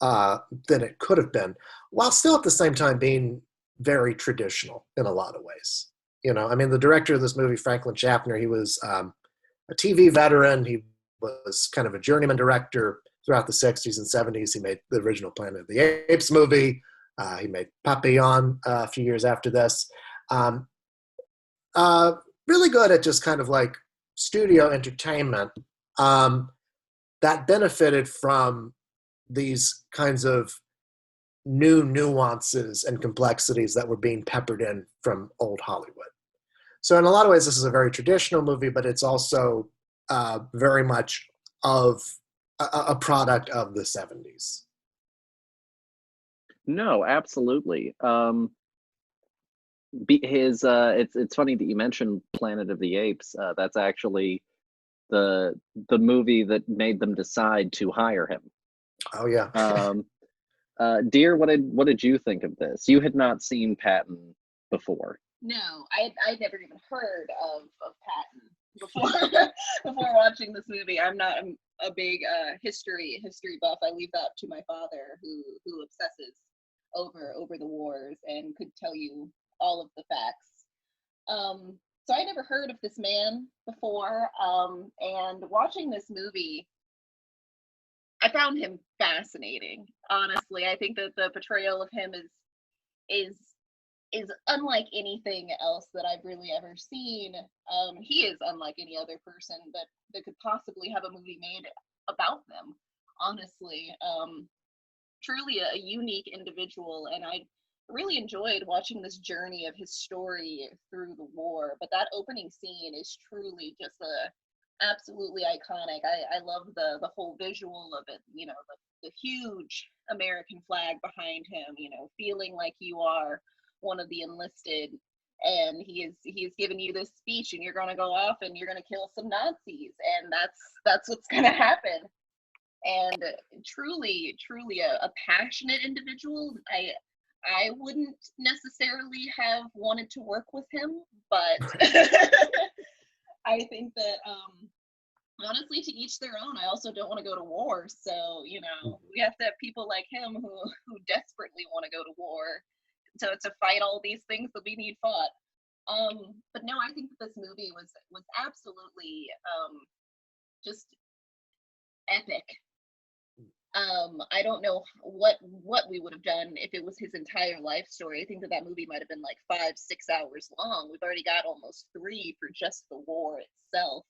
than it could have been, while still at the same time being very traditional in a lot of ways. The director of this movie, Franklin Schaffner, he was a TV veteran. He was kind of a journeyman director throughout the 60s and 70s. He made the original Planet of the Apes movie. He made Papillon a few years after this. Really good at just kind of like studio entertainment that benefited from these kinds of new nuances and complexities that were being peppered in from old Hollywood. So in a lot of ways, this is a very traditional movie, but it's also very much of a product of the 70s. No, absolutely. It's funny that you mentioned Planet of the Apes. That's actually the movie that made them decide to hire him. Oh yeah. Dear, what did you think of this? You had not seen Patton before. No, I'd never even heard of Patton before before watching this movie. I'm a big history buff. I leave that to my father, who obsesses over the wars and could tell you all of the facts. So I never heard of this man before, and watching this movie, I found him fascinating. Honestly, I think that the portrayal of him is unlike anything else that I've really ever seen. He is unlike any other person that could possibly have a movie made about them. Honestly, truly a unique individual, and I really enjoyed watching this journey of his story through the war. But that opening scene is truly just absolutely iconic. I love the whole visual of it, you know, the huge American flag behind him, you know, feeling like you are one of the enlisted, and he is giving you this speech, and you're going to go off and you're going to kill some Nazis, and that's what's going to happen. And truly a passionate individual. I wouldn't necessarily have wanted to work with him, but I think that honestly, to each their own. I also don't want to go to war, so you know, we have to have people like him who desperately want to go to war to fight all these things that we need fought. But no, I think that this movie was absolutely just epic. I don't know what we would have done if it was his entire life story. I think that movie might have been like 5-6 hours long. We've already got almost 3 for just the war itself.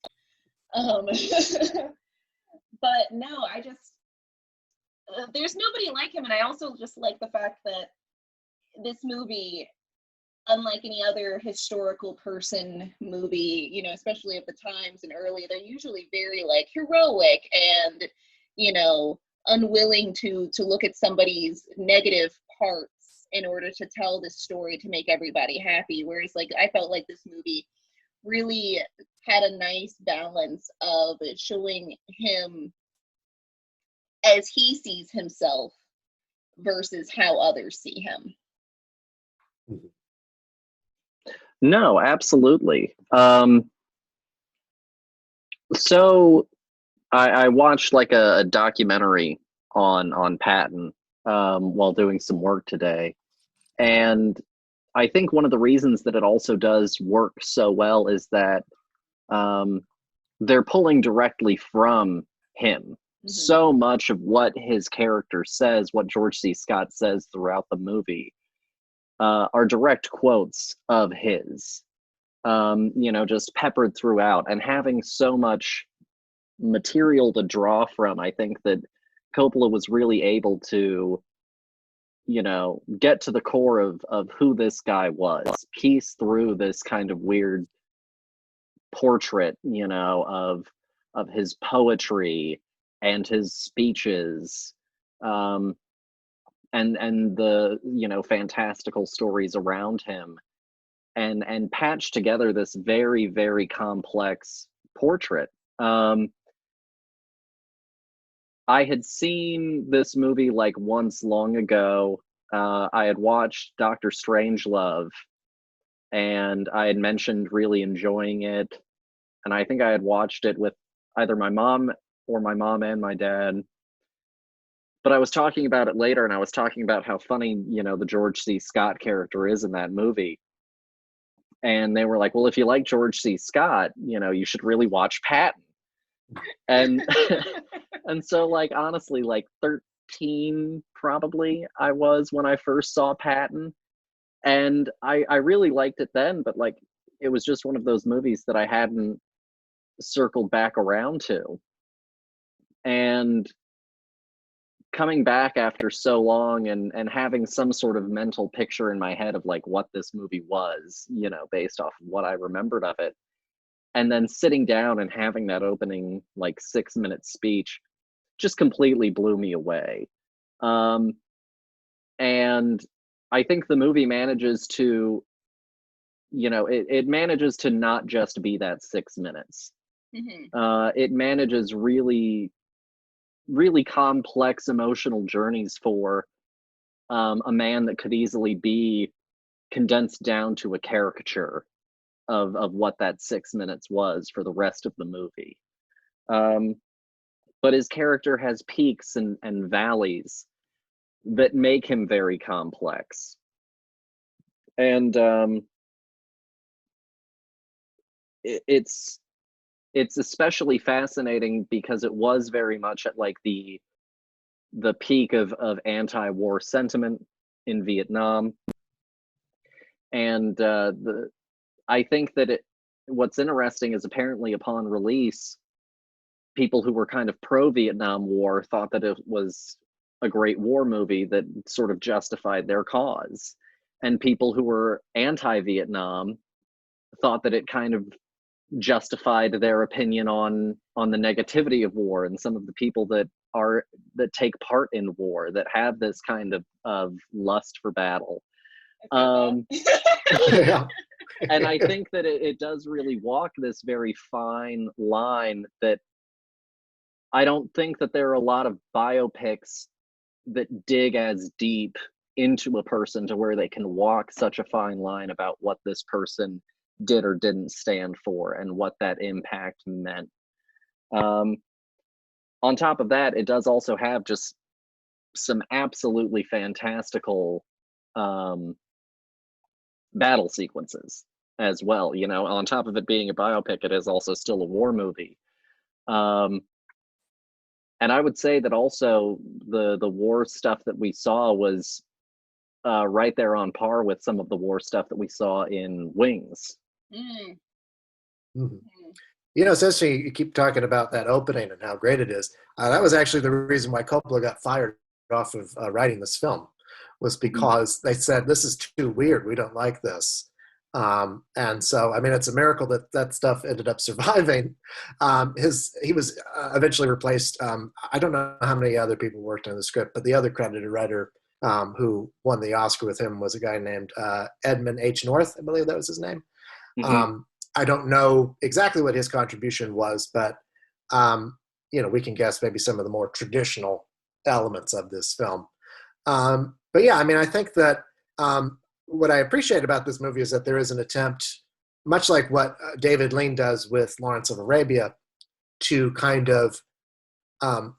But no, I just there's nobody like him, and I also just like the fact that this movie, unlike any other historical person movie, you know, especially of the times and early, they're usually very like heroic and, you know, unwilling to look at somebody's negative parts in order to tell this story to make everybody happy. Whereas like I felt like this movie really had a nice balance of showing him as he sees himself versus how others see him. No, absolutely. So I watched like a documentary on Patton while doing some work today, and I think one of the reasons that it also does work so well is that they're pulling directly from him. Mm-hmm. So much of what his character says, what George C. Scott says throughout the movie, are direct quotes of his, you know, just peppered throughout, and having so much material to draw from. I think that Coppola was really able to, you know, get to the core of who this guy was, piece through this kind of weird portrait, you know, of his poetry and his speeches, and the, you know, fantastical stories around him, and patch together this very, very complex portrait. I had seen this movie like once long ago. I had watched Dr. Strangelove, and I had mentioned really enjoying it. And I think I had watched it with either my mom or my mom and my dad. But I was talking about it later, and I was talking about how funny, you know, the George C. Scott character is in that movie. And they were like, well, if you like George C. Scott, you know, you should really watch Patton. And and so, like, honestly, like 13 probably I was when I first saw Patton. And I really liked it then, but like it was just one of those movies that I hadn't circled back around to. And coming back after so long and having some sort of mental picture in my head of like what this movie was, you know, based off of what I remembered of it, and then sitting down and having that opening like 6-minute speech just completely blew me away. And I think the movie manages to, you know, it manages to not just be that 6 minutes. It manages really complex emotional journeys for a man that could easily be condensed down to a caricature of what that 6 minutes was for the rest of the movie. But his character has peaks and valleys that make him very complex. And it's especially fascinating because it was very much at like the peak of anti-war sentiment in Vietnam. And I think that what's interesting is apparently upon release, people who were kind of pro-Vietnam War thought that it was a great war movie that sort of justified their cause. And people who were anti-Vietnam thought that it kind of justified their opinion on the negativity of war and some of the people that take part in war, that have this kind of lust for battle. Yeah. And I think that it does really walk this very fine line that I don't think that there are a lot of biopics that dig as deep into a person to where they can walk such a fine line about what this person did or didn't stand for and what that impact meant. On top of that, it does also have just some absolutely fantastical battle sequences as well. You know, on top of it being a biopic, it is also still a war movie. And I would say that also the war stuff that we saw was right there on par with some of the war stuff that we saw in Wings. Mm-hmm. You know, essentially, you keep talking about that opening and how great it is. That was actually the reason why Coppola got fired off of writing this film, was because they said, this is too weird. We don't like this. And so, I mean, it's a miracle that that stuff ended up surviving. He was eventually replaced. I don't know how many other people worked on the script, but the other credited writer who won the Oscar with him was a guy named Edmund H. North. I believe that was his name. I don't know exactly what his contribution was, but you know, we can guess maybe some of the more traditional elements of this film. But yeah, I mean, I think that what I appreciate about this movie is that there is an attempt, much like what David Lean does with Lawrence of Arabia, to kind of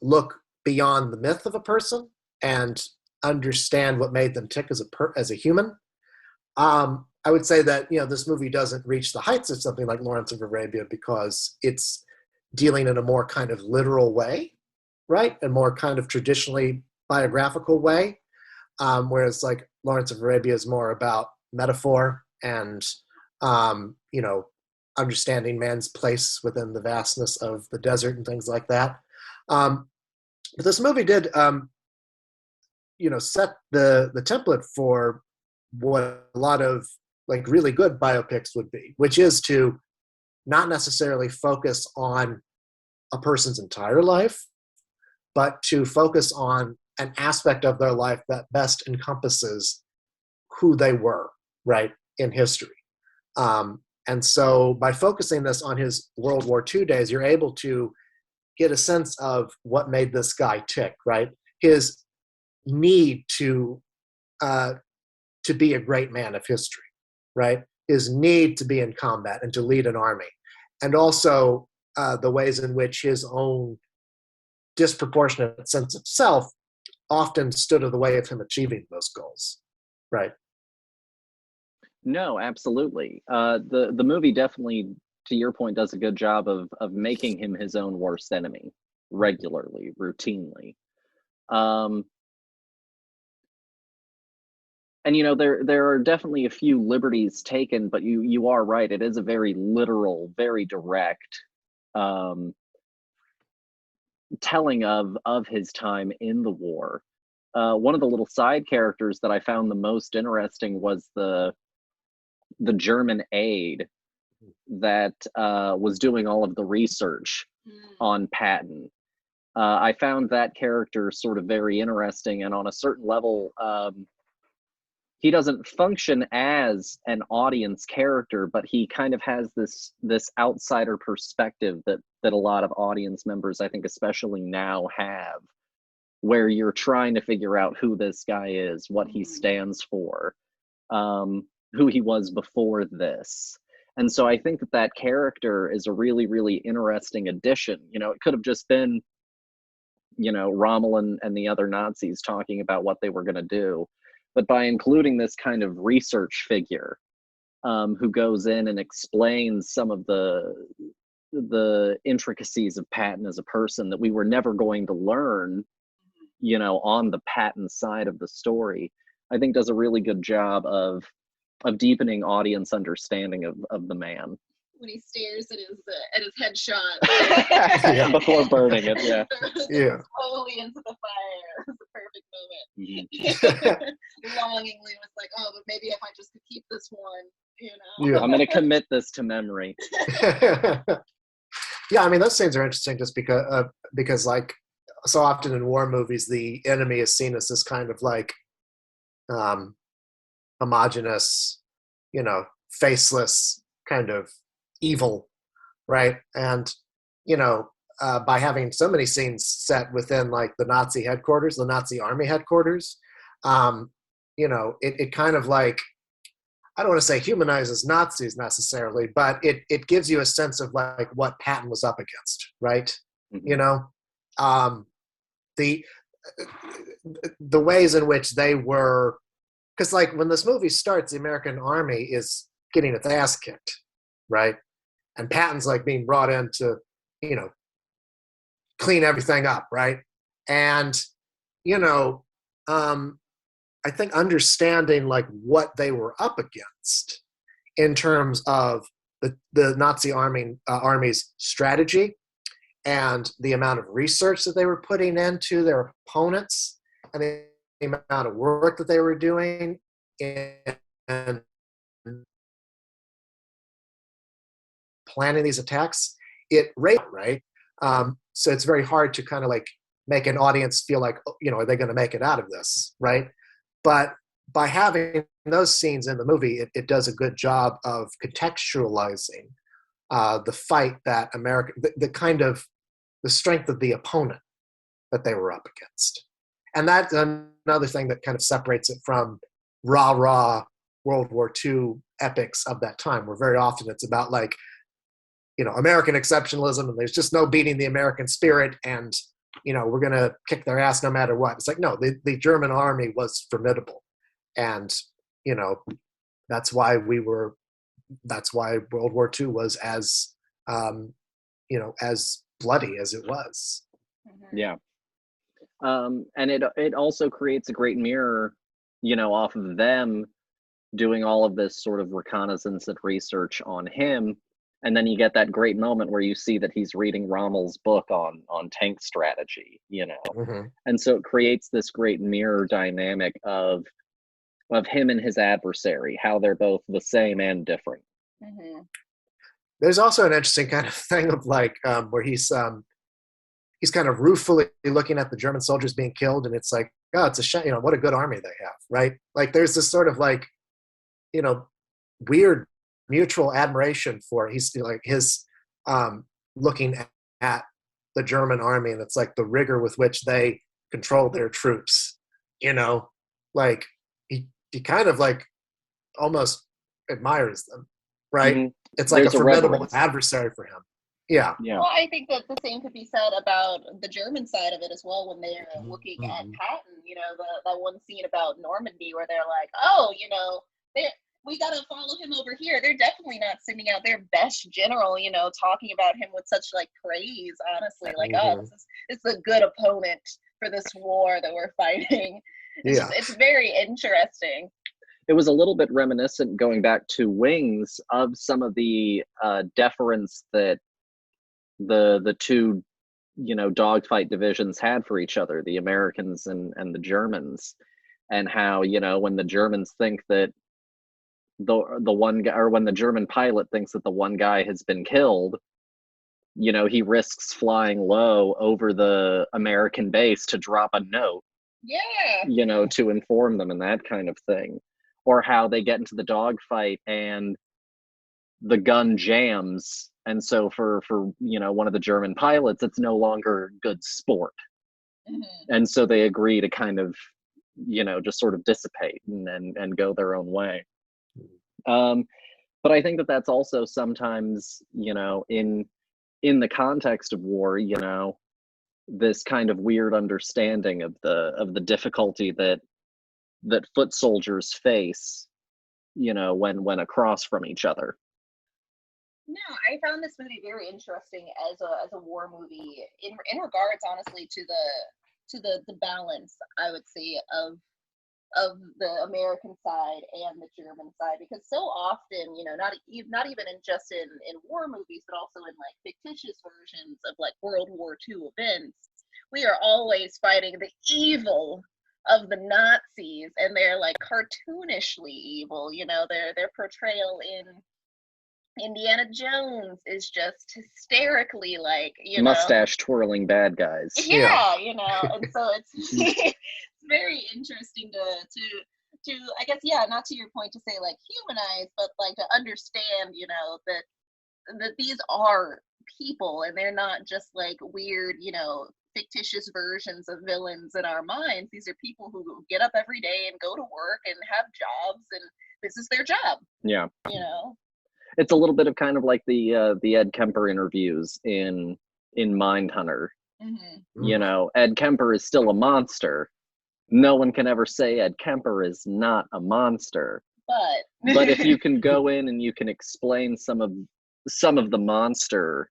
look beyond the myth of a person and understand what made them tick as a human. I would say that, you know, this movie doesn't reach the heights of something like Lawrence of Arabia because it's dealing in a more kind of literal way, right? A more kind of traditionally biographical way. Whereas like Lawrence of Arabia is more about metaphor and, you know, understanding man's place within the vastness of the desert and things like that. But this movie did, you know, set the template for what a lot of like really good biopics would be, which is to not necessarily focus on a person's entire life, but to focus on an aspect of their life that best encompasses who they were, right, in history. And so by focusing this on his World War II days, you're able to get a sense of what made this guy tick, right? His need to be a great man of history, right? His need to be in combat and to lead an army. And also the ways in which his own disproportionate sense of self often stood in the way of him achieving those goals, right? No, absolutely. The movie definitely, to your point, does a good job of making him his own worst enemy regularly, routinely. And there are definitely a few liberties taken, but you are right. It is a very literal, very direct um, telling of his time in the war. One of the little side characters that I found the most interesting was the German aide that was doing all of the research on Patton. I found that character sort of very interesting, and on a certain level, he doesn't function as an audience character, but he kind of has this outsider perspective that a lot of audience members, I think especially now, have, where you're trying to figure out who this guy is, what he stands for, who he was before this. And so I think that character is a really, really interesting addition. It could have just been, Rommel and the other Nazis talking about what they were going to do. But by including this kind of research figure who goes in and explains some of the intricacies of Patton as a person that we were never going to learn, on the Patton side of the story, I think does a really good job of deepening audience understanding of the man. When he stares at his headshot before burning it, yeah. Slowly into the fire. It was a perfect moment. Longingly was like, oh, but maybe if I just could keep this one, I'm gonna commit this to memory. Yeah, I mean, those scenes are interesting just because like so often in war movies, the enemy is seen as this kind of like homogenous, faceless kind of evil, right? And by having so many scenes set within like the Nazi headquarters, the Nazi army headquarters, it kind of like, I don't want to say humanizes Nazis necessarily, but it gives you a sense of like what Patton was up against, right? Mm-hmm. The ways in which they were, because like when this movie starts, the American army is getting its ass kicked, right? And Patton's like being brought in to, clean everything up, right? And, I think understanding like what they were up against in terms of the Nazi army's strategy and the amount of research that they were putting into their opponents and the amount of work that they were doing and planning these attacks, right? So it's very hard to kind of like make an audience feel like, are they going to make it out of this, right? But by having those scenes in the movie, it does a good job of contextualizing the fight that the kind of the strength of the opponent that they were up against. And that's another thing that kind of separates it from raw World War II epics of that time, where very often it's about like, American exceptionalism, and there's just no beating the American spirit, and we're going to kick their ass no matter what. It's like, no, the German army was formidable. And, that's why World War II was as, as bloody as it was. Yeah. And it also creates a great mirror, off of them doing all of this sort of reconnaissance and research on him. And then you get that great moment where you see that he's reading Rommel's book on tank strategy, Mm-hmm. And so it creates this great mirror dynamic of him and his adversary, how they're both the same and different. Mm-hmm. There's also an interesting kind of thing of like where he's kind of ruefully looking at the German soldiers being killed, and it's like, oh, it's a shame, what a good army they have, right? Like there's this sort of like, weird mutual admiration for he's like his looking at the German army, and it's like the rigor with which they control their troops, like he kind of like almost admires them, right? Mm-hmm. It's like there's a formidable adversary for him. Yeah. Well, I think that the same could be said about the German side of it as well when they're looking at Patton, that one scene about Normandy where they're like, oh, we got to follow him over here. They're definitely not sending out their best general, talking about him with such like praise, honestly. Like, oh, this is a good opponent for this war that we're fighting. It's very interesting. it was a little bit reminiscent, going back to Wings, of some of the deference that the two, dogfight divisions had for each other, the Americans and the Germans, and how, when the Germans think that the one guy, or when the German pilot thinks that the one guy has been killed, he risks flying low over the American base to drop a note, to inform them, and that kind of thing. Or how they get into the dogfight and the gun jams, and so for one of the German pilots, it's no longer good sport. And so they agree to kind of, just sort of dissipate and go their own way. But I think that that's also sometimes, in the context of war, this kind of weird understanding of the difficulty that foot soldiers face, when across from each other. No, I found this movie very interesting as a war movie in regards, honestly, to the balance, I would say, of the American side and the German side, because so often, not even just in war movies, but also in like fictitious versions of like World War II events, we are always fighting the evil of the Nazis, and they're like cartoonishly evil. Their portrayal in Indiana Jones is just hysterically like, mustache twirling bad guys. Yeah, and so it's it's very interesting to I guess, not to your point to say like humanize, but like to understand, that these are people, and they're not just like weird, fictitious versions of villains in our minds. These are people who get up every day and go to work and have jobs, and this is their job. Yeah. It's a little bit of kind of like the Ed Kemper interviews in Mindhunter. Ed Kemper is still a monster. No one can ever say Ed Kemper is not a monster. But if you can go in and you can explain some of the monster,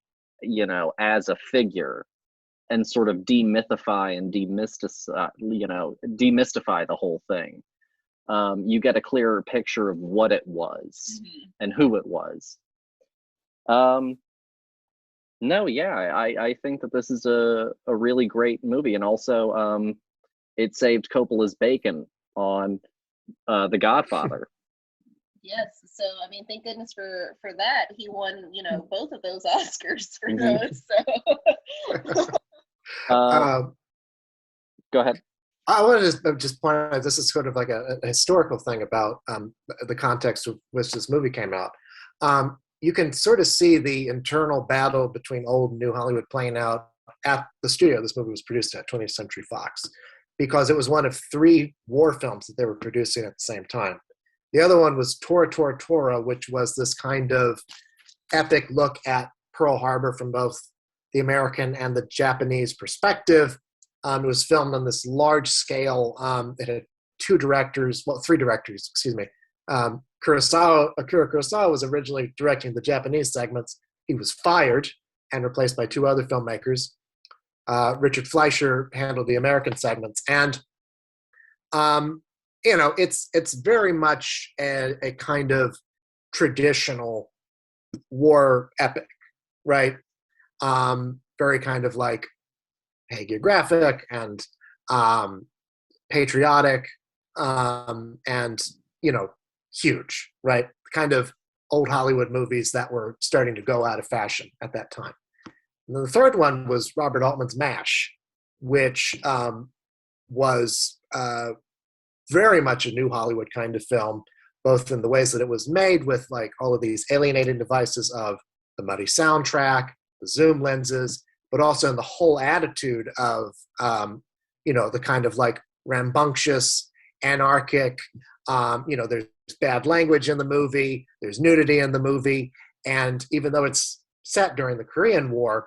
as a figure, and sort of demythify and demystify the whole thing, you get a clearer picture of what it was and who it was. I think that this is a really great movie, and also it saved Coppola's bacon on The Godfather. Yes, so I mean, thank goodness for that. He won, both of those Oscars for those. So. Go ahead. I want to just point out, this is sort of like a historical thing about the context of which this movie came out. You can sort of see the internal battle between old and new Hollywood playing out at the studio this movie was produced at, 20th Century Fox, because it was one of 3 war films that they were producing at the same time. The other one was Tora Tora Tora, which was this kind of epic look at Pearl Harbor from both the American and the Japanese perspective. It was filmed on this large scale. It had 3 directors, excuse me. Akira Kurosawa was originally directing the Japanese segments. He was fired and replaced by 2 other filmmakers. Richard Fleischer handled the American segments. And, it's very much a kind of traditional war epic, right? Very kind of like hagiographic and patriotic, and huge, right? Kind of old Hollywood movies that were starting to go out of fashion at that time. And then the third one was Robert Altman's MASH, which was very much a new Hollywood kind of film, both in the ways that it was made with like all of these alienating devices of the muddy soundtrack, the zoom lenses, but also in the whole attitude of, the kind of like rambunctious, anarchic, there's bad language in the movie, there's nudity in the movie, and even though it's set during the Korean War,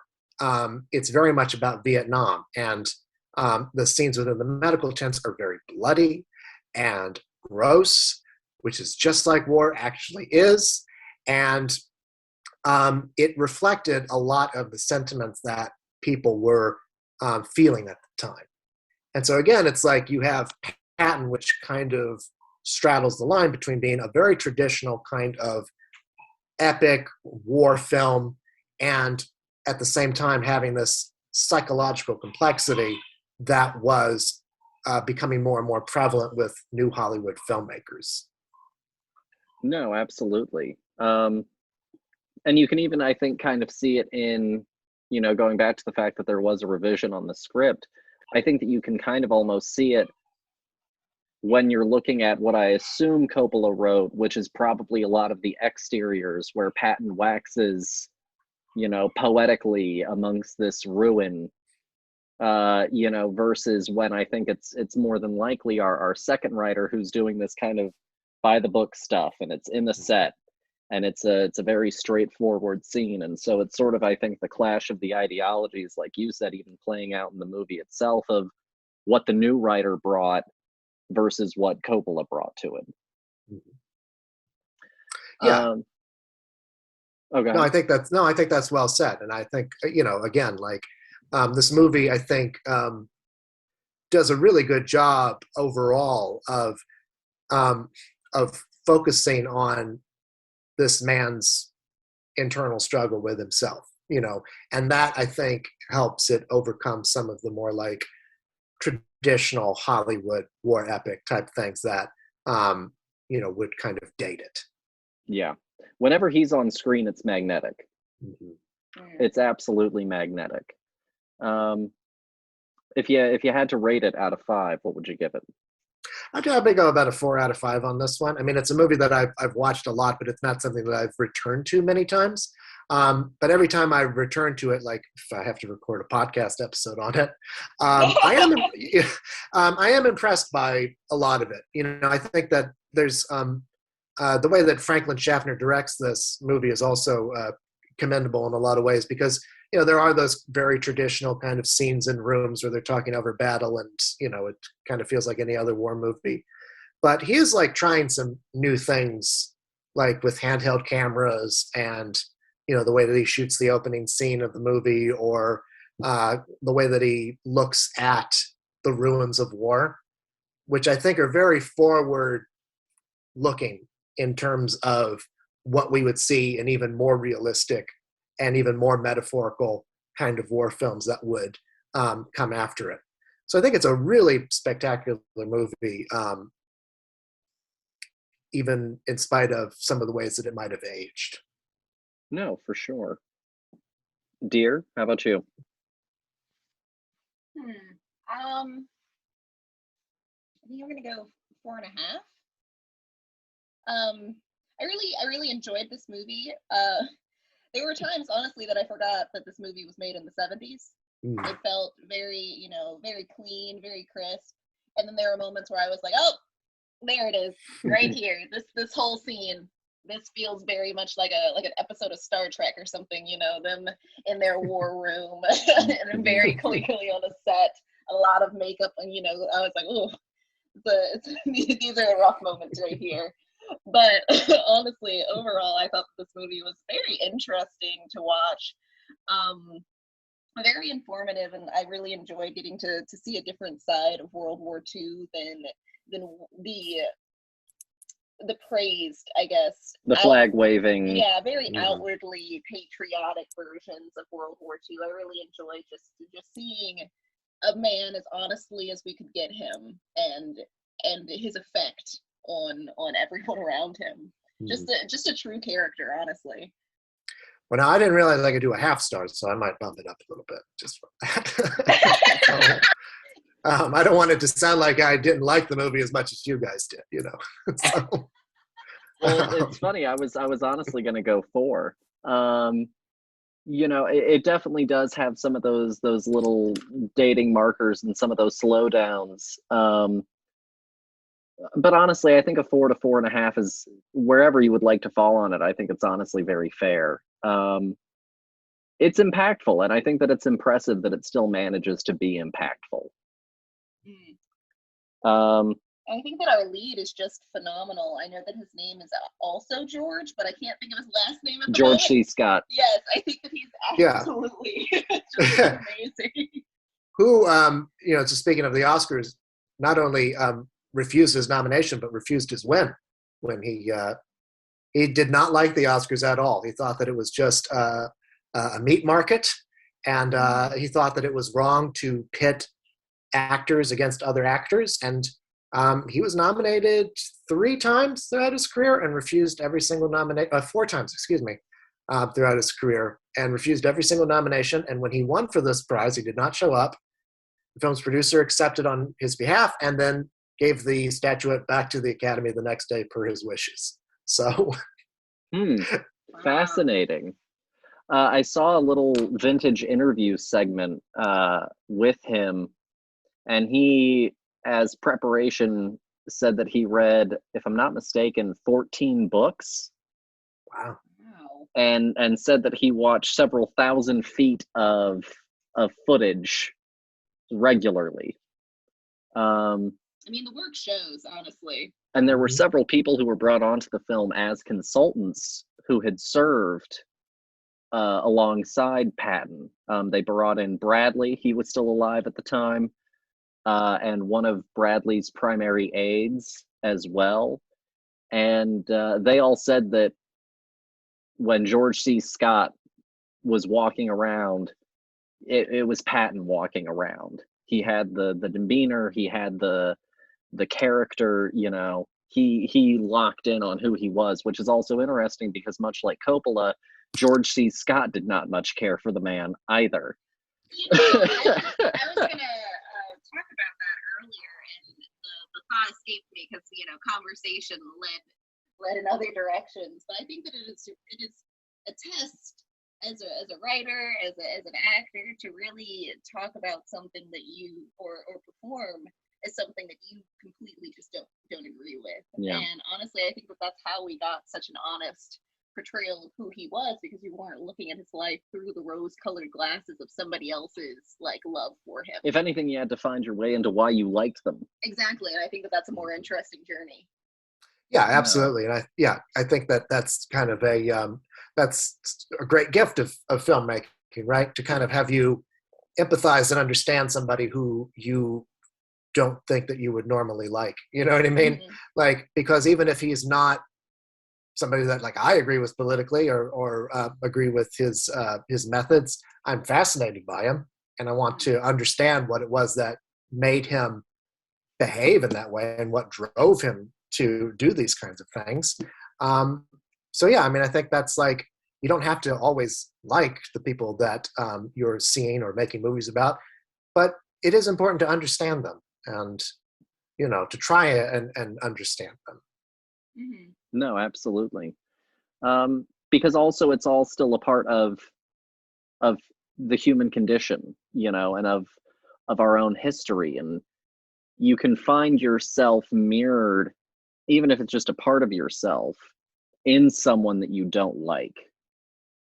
it's very much about Vietnam, and the scenes within the medical tents are very bloody and gross, which is just like war actually is, and it reflected a lot of the sentiments that people were feeling at the time. And so again, it's like you have Patton, which kind of straddles the line between being a very traditional kind of epic war film and at the same time having this psychological complexity that was becoming more and more prevalent with new Hollywood filmmakers. No, absolutely. And you can even, I think, kind of see it in, you know, going back to the fact that there was a revision on the script. I think that you can kind of almost see it when you're looking at what I assume Coppola wrote, which is probably a lot of the exteriors where Patton waxes, you know, poetically amongst this ruin, you know, versus when I think it's more than likely our second writer who's doing this kind of by the book stuff, and it's in the set, and it's a very straightforward scene. And so it's sort of, I think, the clash of the ideologies, like you said, even playing out in the movie itself, of what the new writer brought versus what Coppola brought to it. Yeah. Okay. No, I think that's well said. And I think, you know, again, like this movie, I think does a really good job overall of focusing on this man's internal struggle with himself, you know, and that I think helps it overcome some of the more like traditional Hollywood war epic type things that, you know, would kind of date it. Yeah. Whenever he's on screen, it's magnetic. It's absolutely magnetic. If you had to rate it out of 5, what would you give it? I'd probably go about a 4 out of 5 on this one. I mean, it's a movie that I've watched a lot, but it's not something that I've returned to many times. But every time I return to it, like if I have to record a podcast episode on it, I am impressed by a lot of it. You know, I think that there's the way that Franklin Schaffner directs this movie is also commendable in a lot of ways, because you know there are those very traditional kind of scenes in rooms where they're talking over battle, and you know it kind of feels like any other war movie. But he is like trying some new things, like with handheld cameras, and you know the way that he shoots the opening scene of the movie, or the way that he looks at the ruins of war, which I think are very forward looking in terms of what we would see in even more realistic and even more metaphorical kind of war films that would come after it. So I think it's a really spectacular movie, even in spite of some of the ways that it might have aged. No, for sure. Dear, how about you? I think I'm gonna go 4.5. I really enjoyed this movie. There were times, honestly, that I forgot that this movie was made in the 70s. It felt very, you know, very clean, very crisp. And then there were moments where I was like, oh, there it is, right here. This whole scene. This feels very much like an episode of Star Trek or something, you know, them in their war room and very clearly on a set, a lot of makeup, and you know, I was like, oh, these are rough moments right here. But honestly, overall, I thought this movie was very interesting to watch, very informative, and I really enjoyed getting to see a different side of World War II than the praised, I guess, the flag waving. Yeah, very outwardly patriotic versions of World War II. I really enjoyed just seeing a man as honestly as we could get him, and his effect on everyone around him. Just a true character, honestly. Well, now I didn't realize I could do a half star, so I might bump it up a little bit just for that. I don't want it to sound like I didn't like the movie as much as you guys did, you know. So, well, it's funny. I was honestly going to go 4. You know, it definitely does have some of those little dating markers and some of those slowdowns. But honestly, I think a 4 to 4.5 is wherever you would like to fall on it. I think it's honestly very fair. It's impactful, and I think that it's impressive that it still manages to be impactful. I think that our lead is just phenomenal. I know that his name is also George, but I can't think of his last name at the George moment. C. Scott. Yes, I think that he's absolutely just amazing. Who, you know, just speaking of the Oscars, not only refused his nomination, but refused his win when he did not like the Oscars at all. He thought that it was just a meat market, and he thought that it was wrong to pit actors against other actors. And he was nominated 3 times throughout his career and refused every single nomination, 4 times, excuse me, throughout his career, and refused every single nomination. And when he won for this prize, he did not show up. The film's producer accepted on his behalf and then gave the statuette back to the Academy the next day per his wishes. So, fascinating. I saw a little vintage interview segment with him, and he, as preparation, said that he read, if I'm not mistaken, 14 books. wow. And said that he watched several thousand feet of footage regularly. I mean, the work shows, honestly. And there were several people who were brought onto the film as consultants who had served alongside Patton. They brought in Bradley. He was still alive at the time. And one of Bradley's primary aides as well. And they all said that when George C. Scott was walking around, it was Patton walking around. He had the demeanor, he had the character, you know, he locked in on who he was, which is also interesting because much like Coppola, George C. Scott did not much care for the man either. You know, I was going to talk about that earlier, and the thought escaped me because, you know, conversation led in other directions. But I think that it is a test as a writer, as an actor, to really talk about something that you or perform as something that you completely just don't agree with. Yeah. And honestly, I think that that's how we got such an honest portrayal of who he was, because we weren't looking at his life through the rose-colored glasses of somebody else's like love for him. If anything, you had to find your way into why you liked them. Exactly, and I think that that's a more interesting journey. Yeah, absolutely. And I think that that's kind of that's a great gift of filmmaking, right? To kind of have you empathize and understand somebody who you don't think that you would normally like. You know what I mean? Mm-hmm. Like, because even if he's not somebody that like I agree with politically or agree with his methods, I'm fascinated by him, and I want to understand what it was that made him behave in that way and what drove him to do these kinds of things. So yeah, I mean, I think that's like, you don't have to always like the people that you're seeing or making movies about, but it is important to understand them and, you know, to try and understand them. Mm-hmm. No, absolutely. Because also it's all still a part of the human condition, you know, and of our own history. And you can find yourself mirrored, even if it's just a part of yourself, in someone that you don't like.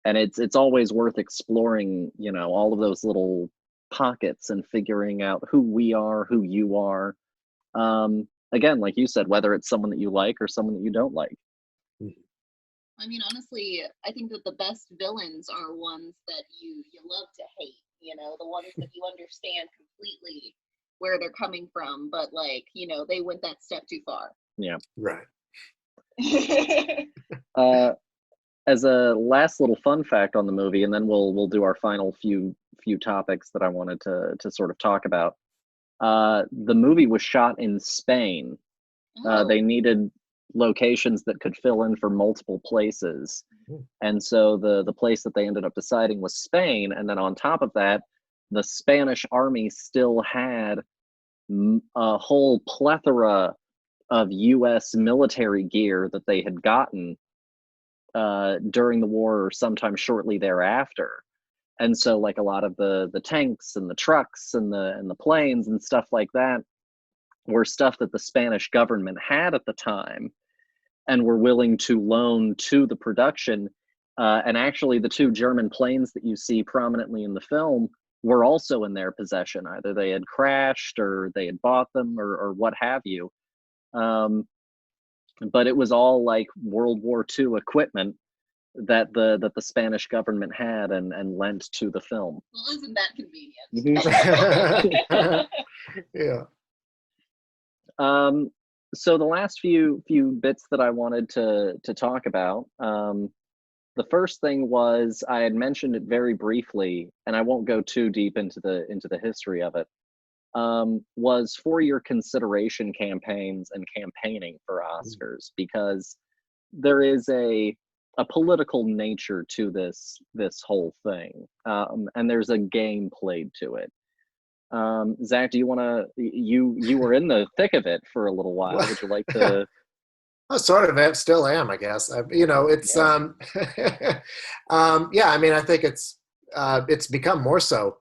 And it's always worth exploring, you know, all of those little pockets and figuring out who we are, who you are. Again, like you said, whether it's someone that you like or someone that you don't like. I mean, honestly, I think that the best villains are ones that you love to hate, you know, the ones that you understand completely where they're coming from, but like, you know, they went that step too far. Yeah. Right. As a last little fun fact on the movie, and then we'll do our final few topics that I wanted to sort of talk about. The movie was shot in Spain. Oh. They needed locations that could fill in for multiple places. And so the place that they ended up deciding was Spain. And then on top of that, the Spanish army still had a whole plethora of US military gear that they had gotten during the war or sometime shortly thereafter. And so like a lot of the tanks and the trucks and the planes and stuff like that were stuff that the Spanish government had at the time and were willing to loan to the production. And actually the 2 German planes that you see prominently in the film were also in their possession. Either they had crashed or they had bought them or what have you. But it was all like World War II equipment that the Spanish government had and lent to the film. Well, isn't that convenient? Yeah. So the last few bits that I wanted to talk about, the first thing was I had mentioned it very briefly, and I won't go too deep into the history of it. Was for your consideration campaigns and campaigning for Oscars, because there is a political nature to this whole thing, and there's a game played to it. Zach, do you want to? You were in the thick of it for a little while. Would you like to? I sort of still am, I guess. It's Yeah. yeah. I mean, I think it's become more so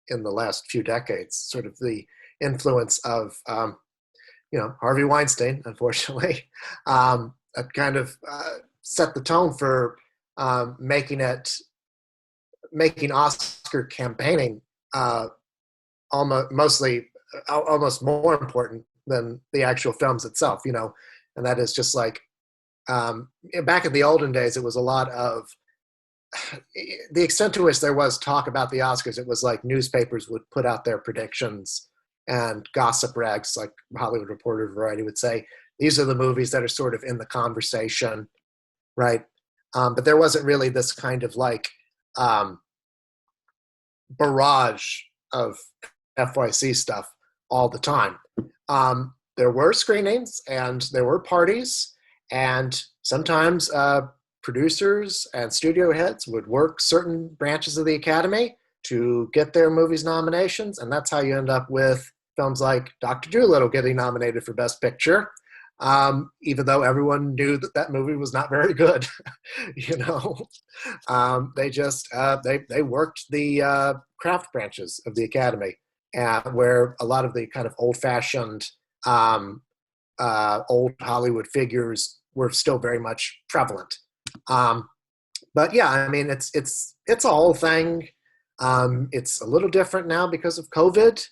in the last few decades. Sort of the influence of Harvey Weinstein, unfortunately, that kind of set the tone for making Oscar campaigning almost more important than the actual films itself, and that is just like back in the olden days, it was a lot of the extent to which there was talk about the Oscars. It was like newspapers would put out their predictions and gossip rags, like Hollywood Reporter, Variety would say, these are the movies that are sort of in the conversation, right? But there wasn't really this kind of like barrage of FYC stuff all the time. There were screenings and there were parties, and sometimes producers and studio heads would work certain branches of the Academy to get their movies nominations, and that's how you end up with films like Dr. Dolittle getting nominated for Best Picture, even though everyone knew that movie was not very good. They just they worked the craft branches of the Academy, where a lot of the kind of old-fashioned old Hollywood figures were still very much prevalent. But yeah, I mean, it's a whole thing. It's a little different now because of COVID.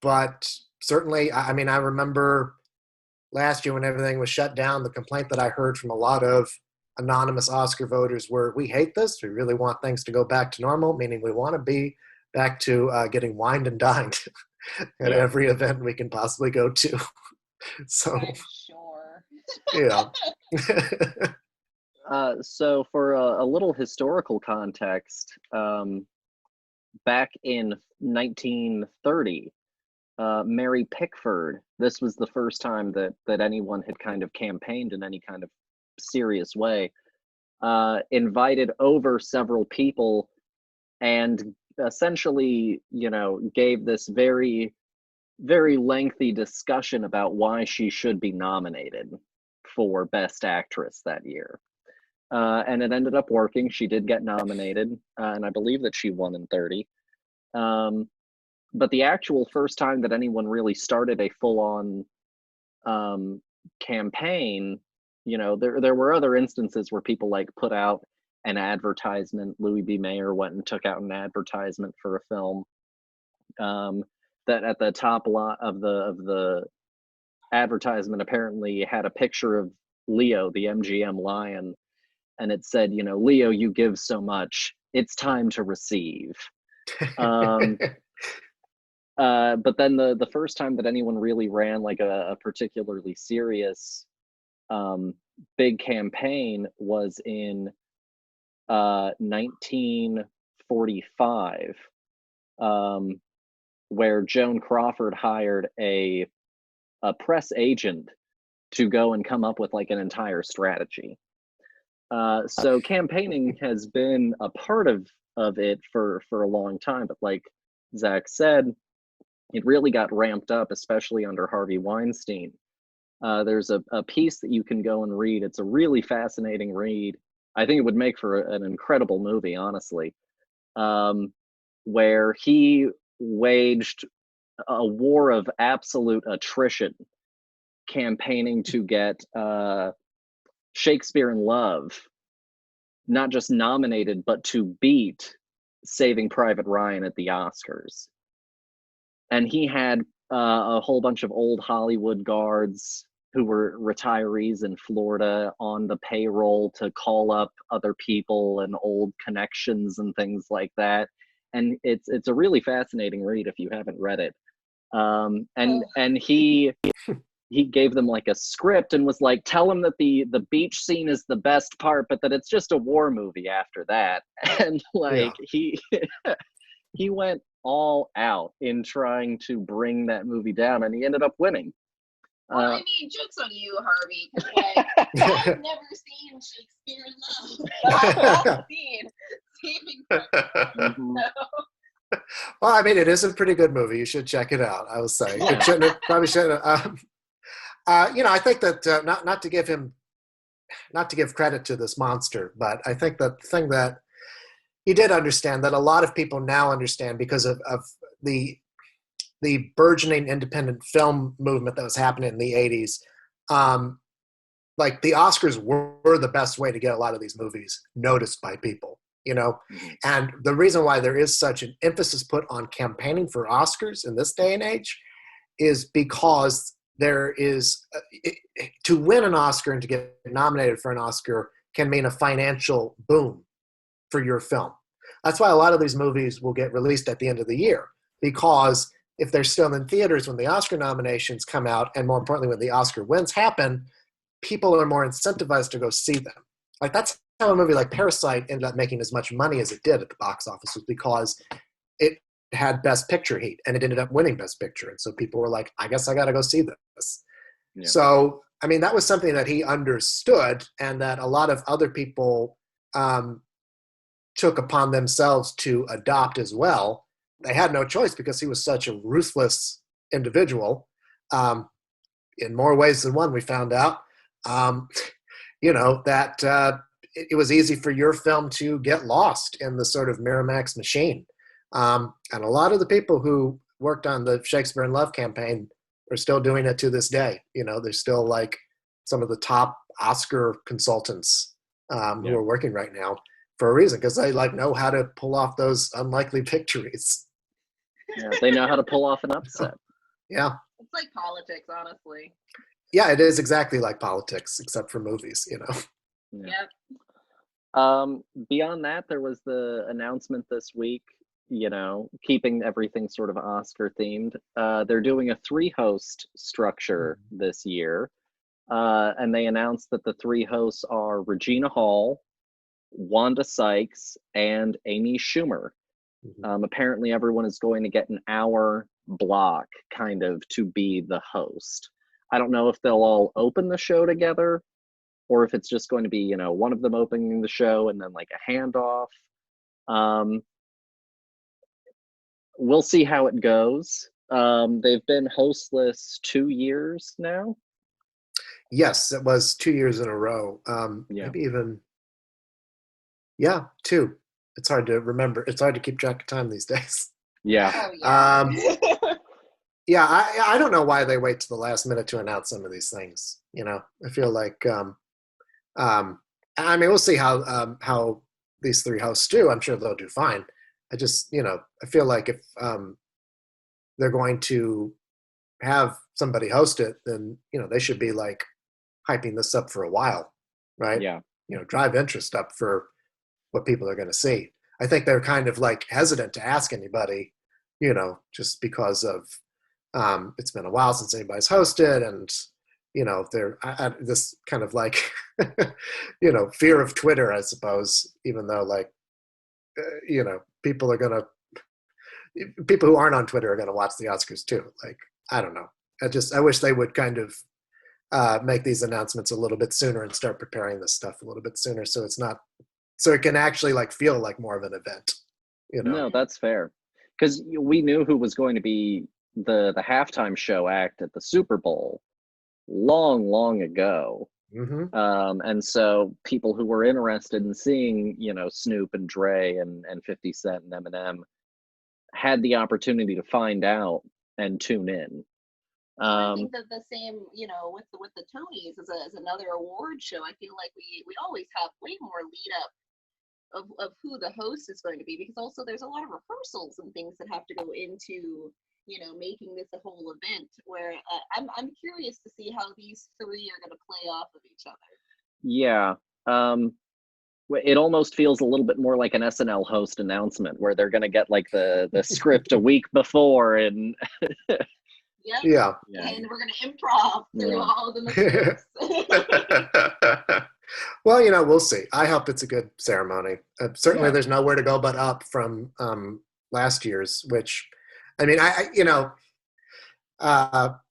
But certainly, I mean, I remember last year when everything was shut down, the complaint that I heard from a lot of anonymous Oscar voters were, we hate this. We really want things to go back to normal, meaning we want to be back to getting wined and dined at every event we can possibly go to. So, I'm sure. yeah. So for a little historical context, back in 1930, Mary Pickford, this was the first time that anyone had kind of campaigned in any kind of serious way, invited over several people and essentially, gave this very, very lengthy discussion about why she should be nominated for Best Actress that year. And it ended up working. She did get nominated, and I believe that she won in 30. But the actual first time that anyone really started a full-on campaign, there were other instances where people like put out an advertisement. Louis B. Mayer went and took out an advertisement for a film that at the top lot of the advertisement apparently had a picture of Leo, the MGM lion, and it said, Leo, you give so much, it's time to receive. But then the first time that anyone really ran like a particularly serious big campaign was in 1945, where Joan Crawford hired a press agent to go and come up with like an entire strategy. So campaigning has been a part of it for a long time, but like Zach said, it really got ramped up, especially under Harvey Weinstein. There's a piece that you can go and read. It's a really fascinating read. I think it would make for an incredible movie, honestly, where he waged a war of absolute attrition, campaigning to get Shakespeare in Love not just nominated, but to beat Saving Private Ryan at the Oscars. And he had a whole bunch of old Hollywood guards who were retirees in Florida on the payroll to call up other people and old connections and things like that. And it's a really fascinating read if you haven't read it. And he gave them like a script and was like, tell them that the beach scene is the best part, but that it's just a war movie after that. And like he went all out in trying to bring that movie down, and he ended up winning. Well, I mean, joke's on you, Harvey, because like, I've never seen Shakespeare in Love, but I've seen Saving Private Ryan. Well, I mean, it is a pretty good movie. You should check it out, I would say. Yeah. Probably shouldn't have. I think that not to give credit to this monster, but I think that the thing that he did understand, that a lot of people now understand because of the burgeoning independent film movement that was happening in the 80s, like the Oscars were the best way to get a lot of these movies noticed by people, And the reason why there is such an emphasis put on campaigning for Oscars in this day and age is because there is, to win an Oscar and to get nominated for an Oscar can mean a financial boom for your film. That's why a lot of these movies will get released at the end of the year, because if they're still in theaters when the Oscar nominations come out, and more importantly, when the Oscar wins happen, people are more incentivized to go see them. Like that's how a movie like Parasite ended up making as much money as it did at the box office, was because it had Best Picture heat, and it ended up winning Best Picture. And so people were like, I guess I got to go see this. Yeah. So, I mean, that was something that he understood, and that a lot of other people took upon themselves to adopt as well. They had no choice because he was such a ruthless individual, in more ways than one, we found out, that it was easy for your film to get lost in the sort of Miramax machine. And a lot of the people who worked on the Shakespeare in Love campaign are still doing it to this day. They're still like some of the top Oscar consultants who are working right now for a reason, because they like know how to pull off those unlikely victories. Yeah, they know how to pull off an upset. Yeah. It's like politics, honestly. Yeah, it is exactly like politics, except for movies, Yeah. Yep. Beyond that, there was the announcement this week, keeping everything sort of Oscar themed. They're doing a 3-host structure this year. And they announced that the 3 hosts are Regina Hall, Wanda Sykes, and Amy Schumer. Apparently everyone is going to get an hour block kind of to be the host. I don't know if they'll all open the show together, or if it's just going to be, one of them opening the show and then like a handoff. We'll see how it goes. They've been hostless 2 years now. Yes, it was 2 years in a row. Maybe even, 2. It's hard to remember. It's hard to keep track of time these days. Yeah. Oh, yeah. I don't know why they wait to the last minute to announce some of these things. I feel like, we'll see how these 3 hosts do. I'm sure they'll do fine. I just, I feel like if they're going to have somebody host it, then, they should be like hyping this up for a while, right? Yeah. Drive interest up for what people are going to see. I think they're kind of like hesitant to ask anybody, just because of it's been a while since anybody's hosted, and they're this kind of like fear of Twitter, I suppose. Even though like people who aren't on Twitter are gonna watch the Oscars too. Like I don't know. I wish they would kind of make these announcements a little bit sooner and start preparing this stuff a little bit sooner, so it can actually like feel like more of an event. No, that's fair, because we knew who was going to be the halftime show act at the Super Bowl long ago. And so people who were interested in seeing Snoop and Dre and 50 Cent and Eminem had the opportunity to find out and tune in. I think that the same, with the Tonys as another award show, I feel like we always have way more lead up of who the host is going to be, because also there's a lot of rehearsals and things that have to go into making this a whole event, where I'm curious to see how these 3 are going to play off of each other. Yeah. It almost feels a little bit more like an SNL host announcement, where they're going to get like the script a week before, and Yep. Yeah. And we're going to improv through all the mistakes. Well, we'll see. I hope it's a good ceremony. Certainly, there's nowhere to go but up from last year's. Which, I mean, I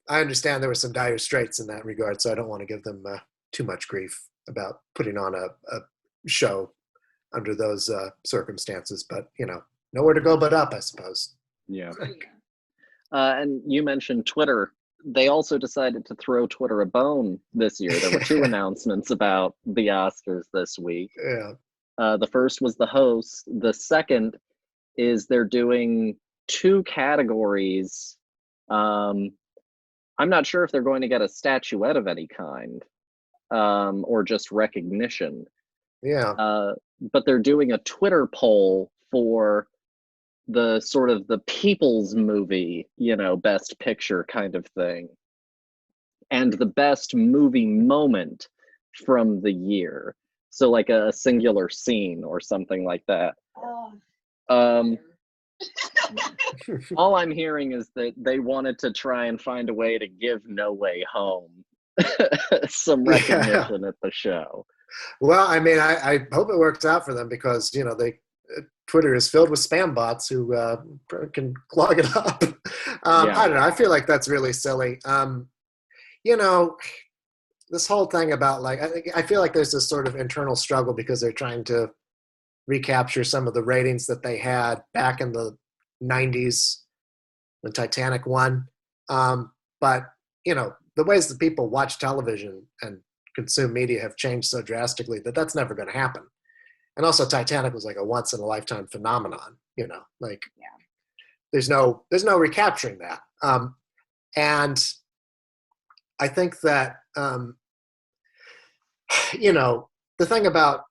understand there were some dire straits in that regard, so I don't want to give them too much grief about putting on a show under those circumstances. But nowhere to go but up, I suppose. Yeah. And you mentioned Twitter. They also decided to throw Twitter a bone this year. There were two announcements about the Oscars this week. Yeah. The first was the host. The second is they're doing two categories. I'm not sure if they're going to get a statuette of any kind or just recognition. Yeah. But they're doing a Twitter poll for the sort of the people's movie, best picture kind of thing, and the best movie moment from the year. So like a singular scene or something like that. All I'm hearing is that they wanted to try and find a way to give No Way Home some recognition at the show. Well, I mean, I hope it works out for them because, Twitter is filled with spam bots who can clog it up. I don't know. I feel like that's really silly. This whole thing about I feel like there's this sort of internal struggle because they're trying to recapture some of the ratings that they had back in the 90s when Titanic won. But, the ways that people watch television and consume media have changed so drastically that that's never going to happen. And also Titanic was like a once in a lifetime phenomenon, there's no recapturing that. And I think that, the thing about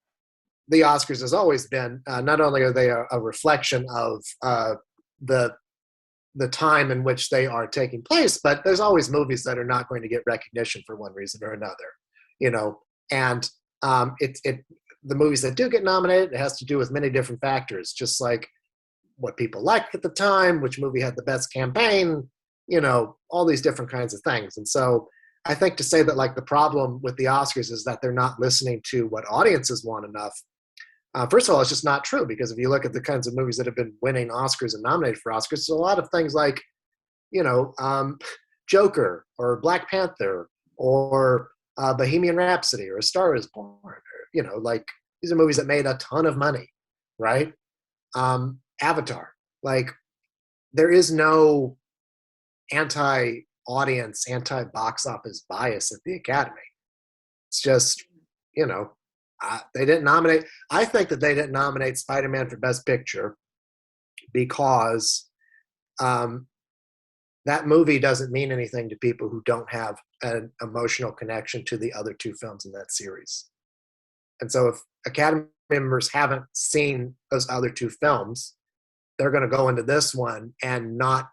the Oscars has always been, not only are they a reflection of the time in which they are taking place, but there's always movies that are not going to get recognition for one reason or another, and the movies that do get nominated, it has to do with many different factors, just like what people liked at the time, which movie had the best campaign, all these different kinds of things. And so I think to say that the problem with the Oscars is that they're not listening to what audiences want enough. First of all, it's just not true, because if you look at the kinds of movies that have been winning Oscars and nominated for Oscars, there's a lot of things like, Joker or Black Panther or Bohemian Rhapsody or A Star Is Born. These are movies that made a ton of money, right? Avatar. There is no anti-audience, anti-box office bias at the Academy. It's just, they didn't nominate. I think that they didn't nominate Spider-Man for Best Picture because that movie doesn't mean anything to people who don't have an emotional connection to the other two films in that series. And so if Academy members haven't seen those other two films, they're going to go into this one and not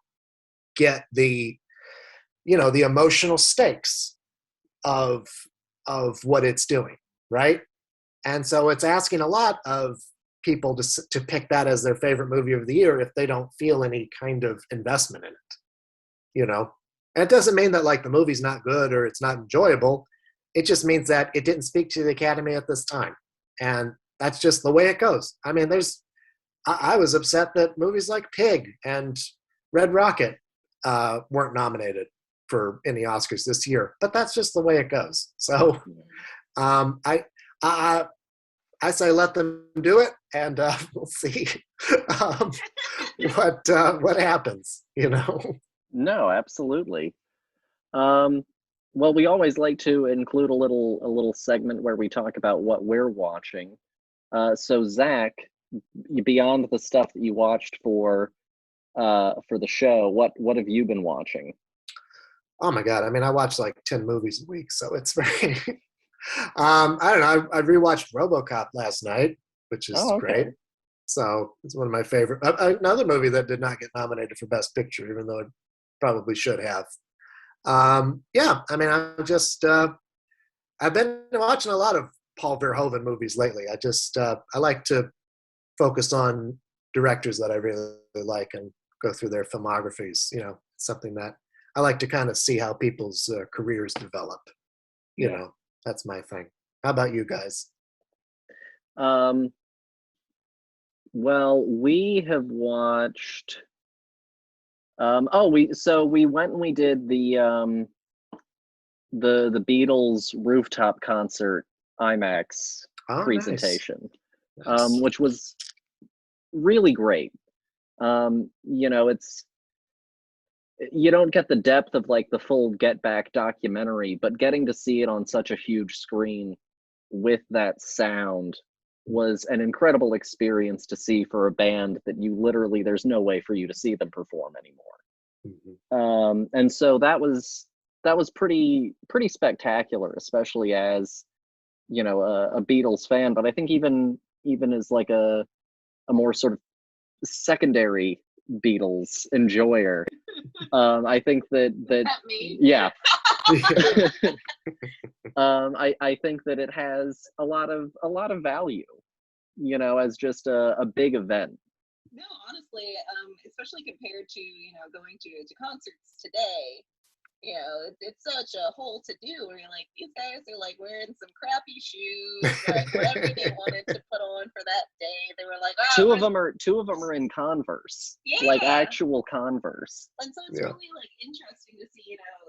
get the emotional stakes of what it's doing, right? And so it's asking a lot of people to pick that as their favorite movie of the year if they don't feel any kind of investment in it, And it doesn't mean that the movie's not good or it's not enjoyable. It just means that it didn't speak to the Academy at this time. And that's just the way it goes. I mean, I was upset that movies like Pig and Red Rocket weren't nominated for any Oscars this year, but that's just the way it goes. So I say let them do it, and we'll see what happens. No, absolutely. Well, we always like to include a little segment where we talk about what we're watching. So Zach, beyond the stuff that you watched for the show, what have you been watching? Oh my God. I mean, I watch 10 movies a week, so it's very, I don't know. I rewatched RoboCop last night, which is great. So it's one of my favorite, another movie that did not get nominated for Best Picture, even though it probably should have. Yeah, I mean, I've been watching a lot of Paul Verhoeven movies lately. I like to focus on directors that I really like and go through their filmographies. Something that I like to kind of see how people's careers develop. You know, that's my thing. How about you guys? Well, we have watched. We went and we did the Beatles rooftop concert IMAX presentation, Nice. which was really great. You know, you don't get the depth of like the full Get Back documentary, but getting to see it on such a huge screen with that sound was an incredible experience to see for a band that you literally, there's no way for you to see them perform anymore. And so that was pretty spectacular, especially as, you know, a Beatles fan. But I think even as like a more sort of secondary Beatles enjoyer, I think that yeah. I think that it has a lot of value, you know, as just a big event. No, honestly, especially compared to, you know, going to concerts today, you know, it's such a whole to do where you're like, these guys are like wearing some crappy shoes, like whatever they wanted to put on for that day. They were like, oh, two of them are in Converse, like actual Converse. And so it's really like interesting to see, you know,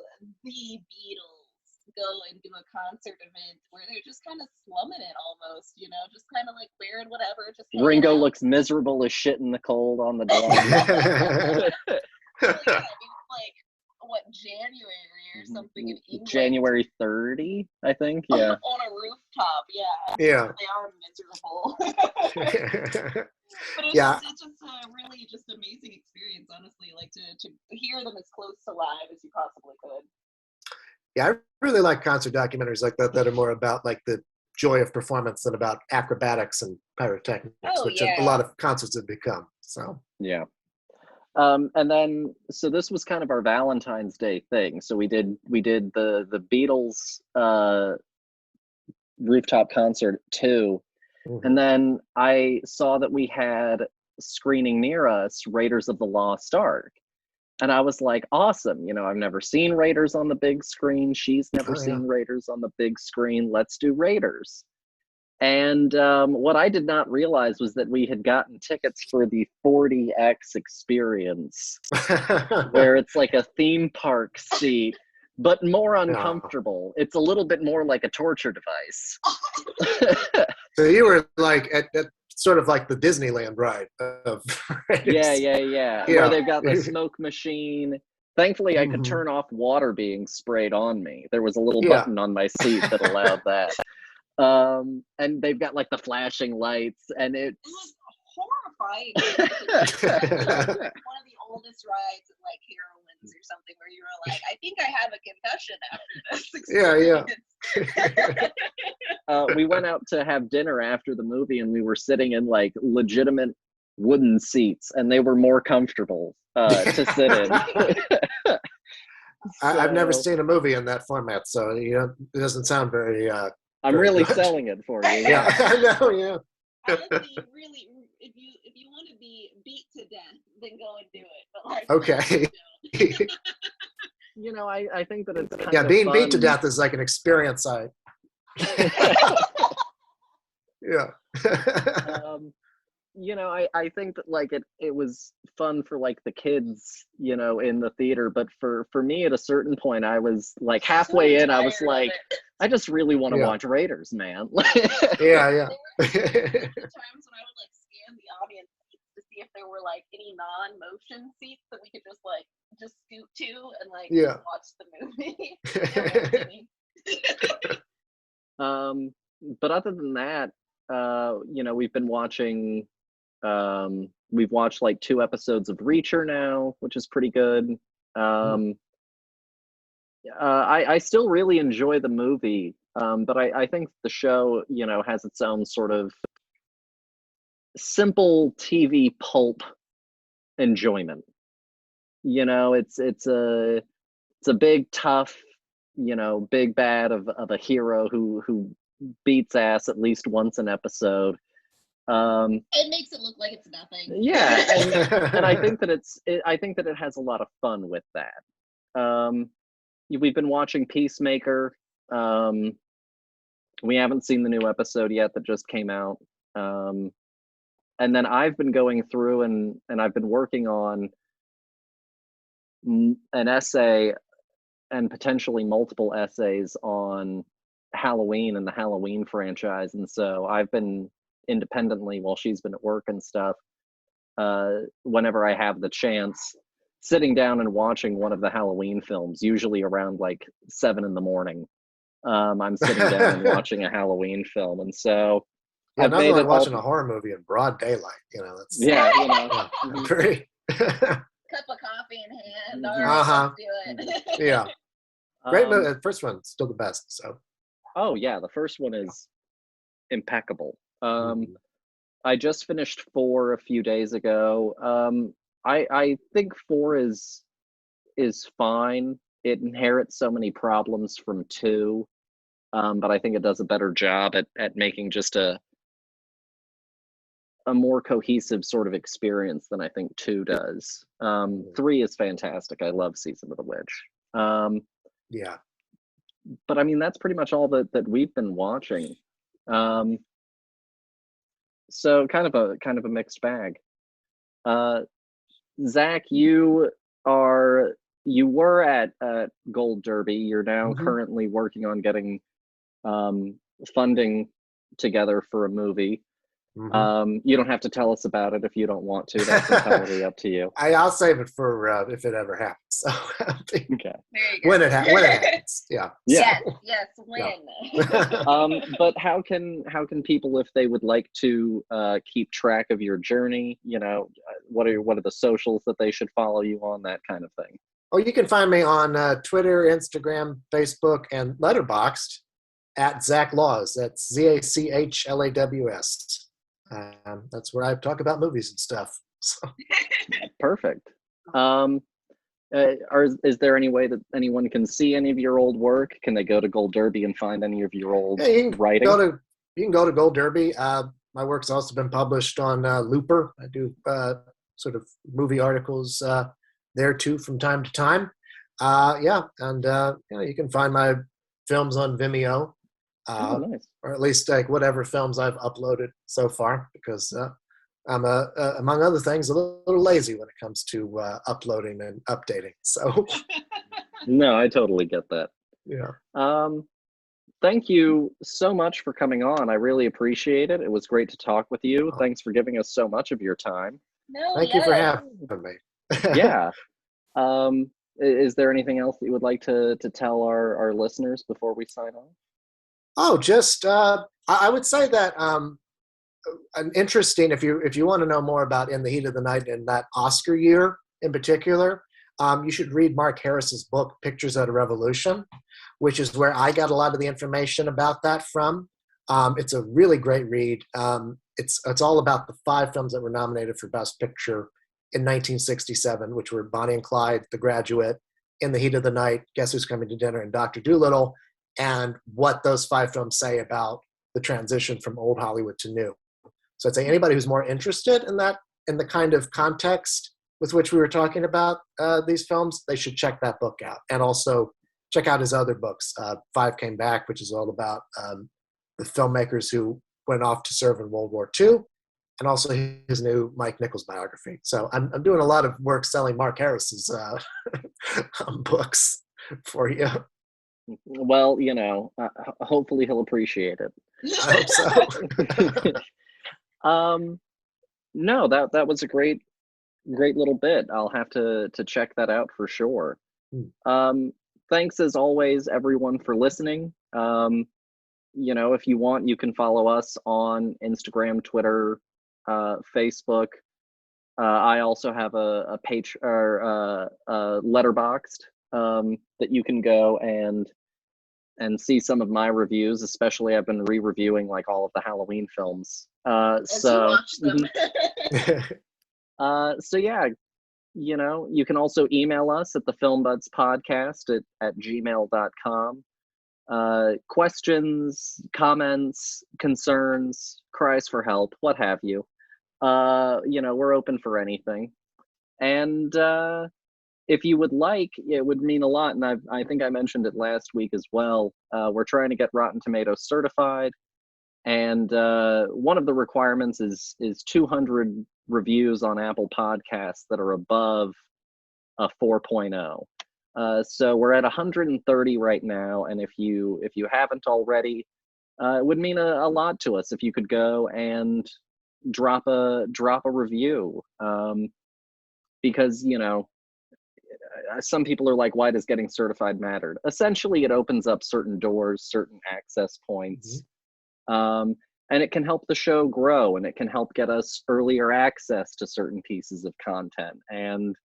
the Beatles go and do a concert event where they're just kind of slumming it almost, you know, just kind of like wearing whatever. Just Ringo looks miserable as shit in the cold on the dog. Like what, January or something in England? January 30, I think. Yeah. On a rooftop, yeah. Yeah. They are miserable. But it's just a really just amazing experience, honestly, like to hear them as close to live as you possibly could. Yeah, I really like concert documentaries like that are more about like the joy of performance than about acrobatics and pyrotechnics, which a lot of concerts have become. So yeah. And then so this was kind of our Valentine's Day thing. So we did the Beatles rooftop concert too. And then I saw that we had screening near us Raiders of the Lost Ark. And I was like, awesome. You know, I've never seen Raiders on the big screen. She's never seen Raiders on the big screen. Let's do Raiders. And what I did not realize was that we had gotten tickets for the 40X experience, where it's like a theme park seat, but more uncomfortable. It's a little bit more like a torture device. So you were like at sort of like the Disneyland ride of Raiders. Yeah. Where they've got the smoke machine. Thankfully, I could turn off water being sprayed on me. There was a little button on my seat that allowed that. And they've got like the flashing lights, and it was horrifying. One of the oldest rides at like Carowinds or something, where you were like, I think I have a concussion after this. Yeah. We went out to have dinner after the movie, and we were sitting in like legitimate wooden seats, and they were more comfortable to sit in. I've never seen a movie in that format, so you know, it doesn't sound very I'm really selling it for you. Yeah, I know. Yeah. Honestly, really, if you want to be beat to death, then go and do it. But like, okay. You know, I think that it's kind of being fun. beat to death is like an experience side. Yeah. You know, I think that like it was fun for like the kids, you know, in the theater, but for me at a certain point, I was like halfway in, I was like, I just really want to watch Raiders, man. Yeah. There were times when I would like scan the audience to see if there were like any non-motion seats that we could just scoot to and like just watch the movie. But other than that, you know, we've been watching. We've watched like 2 episodes of Reacher now, which is pretty good. I still really enjoy the movie, but I think the show, you know, has its own sort of simple TV pulp enjoyment. You know, it's a big tough, you know, big bad of a hero who beats ass at least once an episode. It makes it look like it's nothing. Yeah, and I think that I think that it has a lot of fun with that. We've been watching Peacemaker. We haven't seen the new episode yet that just came out. And then I've been going through and I've been working on an essay and potentially multiple essays on Halloween and the Halloween franchise. And so I've been independently, while she's been at work and stuff, whenever I have the chance, sitting down and watching one of the Halloween films, usually around like 7 a.m. I'm sitting down and watching a Halloween film. And so yeah, I've nothing made like it watching a horror movie in broad daylight. You know, that's yeah, very Cup of coffee in hand. All right, Uh-huh. let's do it. yeah. Great movie. The first one's still the best. So. Oh yeah, the first one is impeccable. I just finished 4 a few days ago. I think 4 is fine. It inherits so many problems from 2, but I think it does a better job at making just a more cohesive sort of experience than I think 2 does. 3 is fantastic. I love Season of the Witch. Yeah. But I mean, that's pretty much all that we've been watching. So kind of a mixed bag. Zach, you were at Gold Derby. You're now currently working on getting funding together for a movie. You don't have to tell us about it if you don't want to. That's entirely up to you. I'll save it for if it ever happens. So Okay. There you go. when it happens, yeah. Yes, when. But how can people, if they would like to keep track of your journey, what are the socials that they should follow you on, that kind of thing? Oh, you can find me on Twitter, Instagram, Facebook, and Letterboxd at Zach Laws. That's ZACHLAWS. That's where I talk about movies and stuff. So. Perfect. Is there any way that anyone can see any of your old work? Can they go to Gold Derby and find any of your old writing? You can go to Gold Derby. My work's also been published on Looper. I do sort of movie articles there too from time to time. You can find my films on Vimeo. Nice. Or at least like whatever films I've uploaded so far, because I'm among other things a little lazy when it comes to uploading and updating. So no, I totally get that. Yeah. Thank you so much for coming on. I really appreciate it. It was great to talk with you. Thanks for giving us so much of your time. Thank you for having me. Yeah. Is there anything else that you would like to tell our listeners before we sign off? Oh, just I would say that an interesting, if you want to know more about In the Heat of the Night and that Oscar year in particular, you should read Mark Harris's book Pictures at a Revolution, which is where I got a lot of the information about that from. It's a really great read. It's all about the 5 films that were nominated for Best Picture in 1967, which were Bonnie and Clyde, The Graduate, In the Heat of the Night, Guess Who's Coming to Dinner, and Dr. Dolittle, and what those 5 films say about the transition from old Hollywood to new. So I'd say anybody who's more interested in that, in the kind of context with which we were talking about these films, they should check that book out. And also check out his other books, Five Came Back, which is all about the filmmakers who went off to serve in World War II, and also his new Mike Nichols biography. So I'm doing a lot of work selling Mark Harris's books for you. Well, hopefully he'll appreciate it. I hope so. No, that was a great little bit. I'll have to check that out for sure. Thanks as always, everyone, for listening. If you want, you can follow us on Instagram, Twitter, Facebook. I also have a page or Letterboxd that you can go and see some of my reviews. Especially, I've been re-reviewing like all of the Halloween films. So yeah, you can also email us at thefilmbudspodcast at gmail.com. Questions, comments, concerns, cries for help, what have you. We're open for anything. And if you would like, it would mean a lot. And I think I mentioned it last week as well. We're trying to get Rotten Tomatoes certified. And one of the requirements is 200 reviews on Apple Podcasts that are above a 4.0. So we're at 130 right now, and if you haven't already, it would mean a lot to us if you could go and drop a review, because some people are like, why does getting certified matter? Essentially, it opens up certain doors, certain access points, and it can help the show grow, and it can help get us earlier access to certain pieces of content, and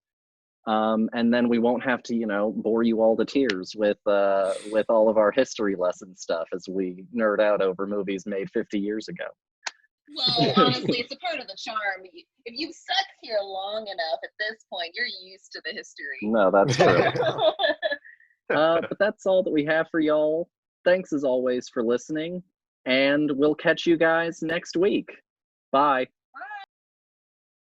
then we won't have to, bore you all to tears with all of our history lesson stuff as we nerd out over movies made 50 years ago. Well, honestly, it's a part of the charm. If you've stuck here long enough at this point, you're used to the history. No, that's true. But that's all that we have for y'all. Thanks as always for listening, and we'll catch you guys next week. Bye.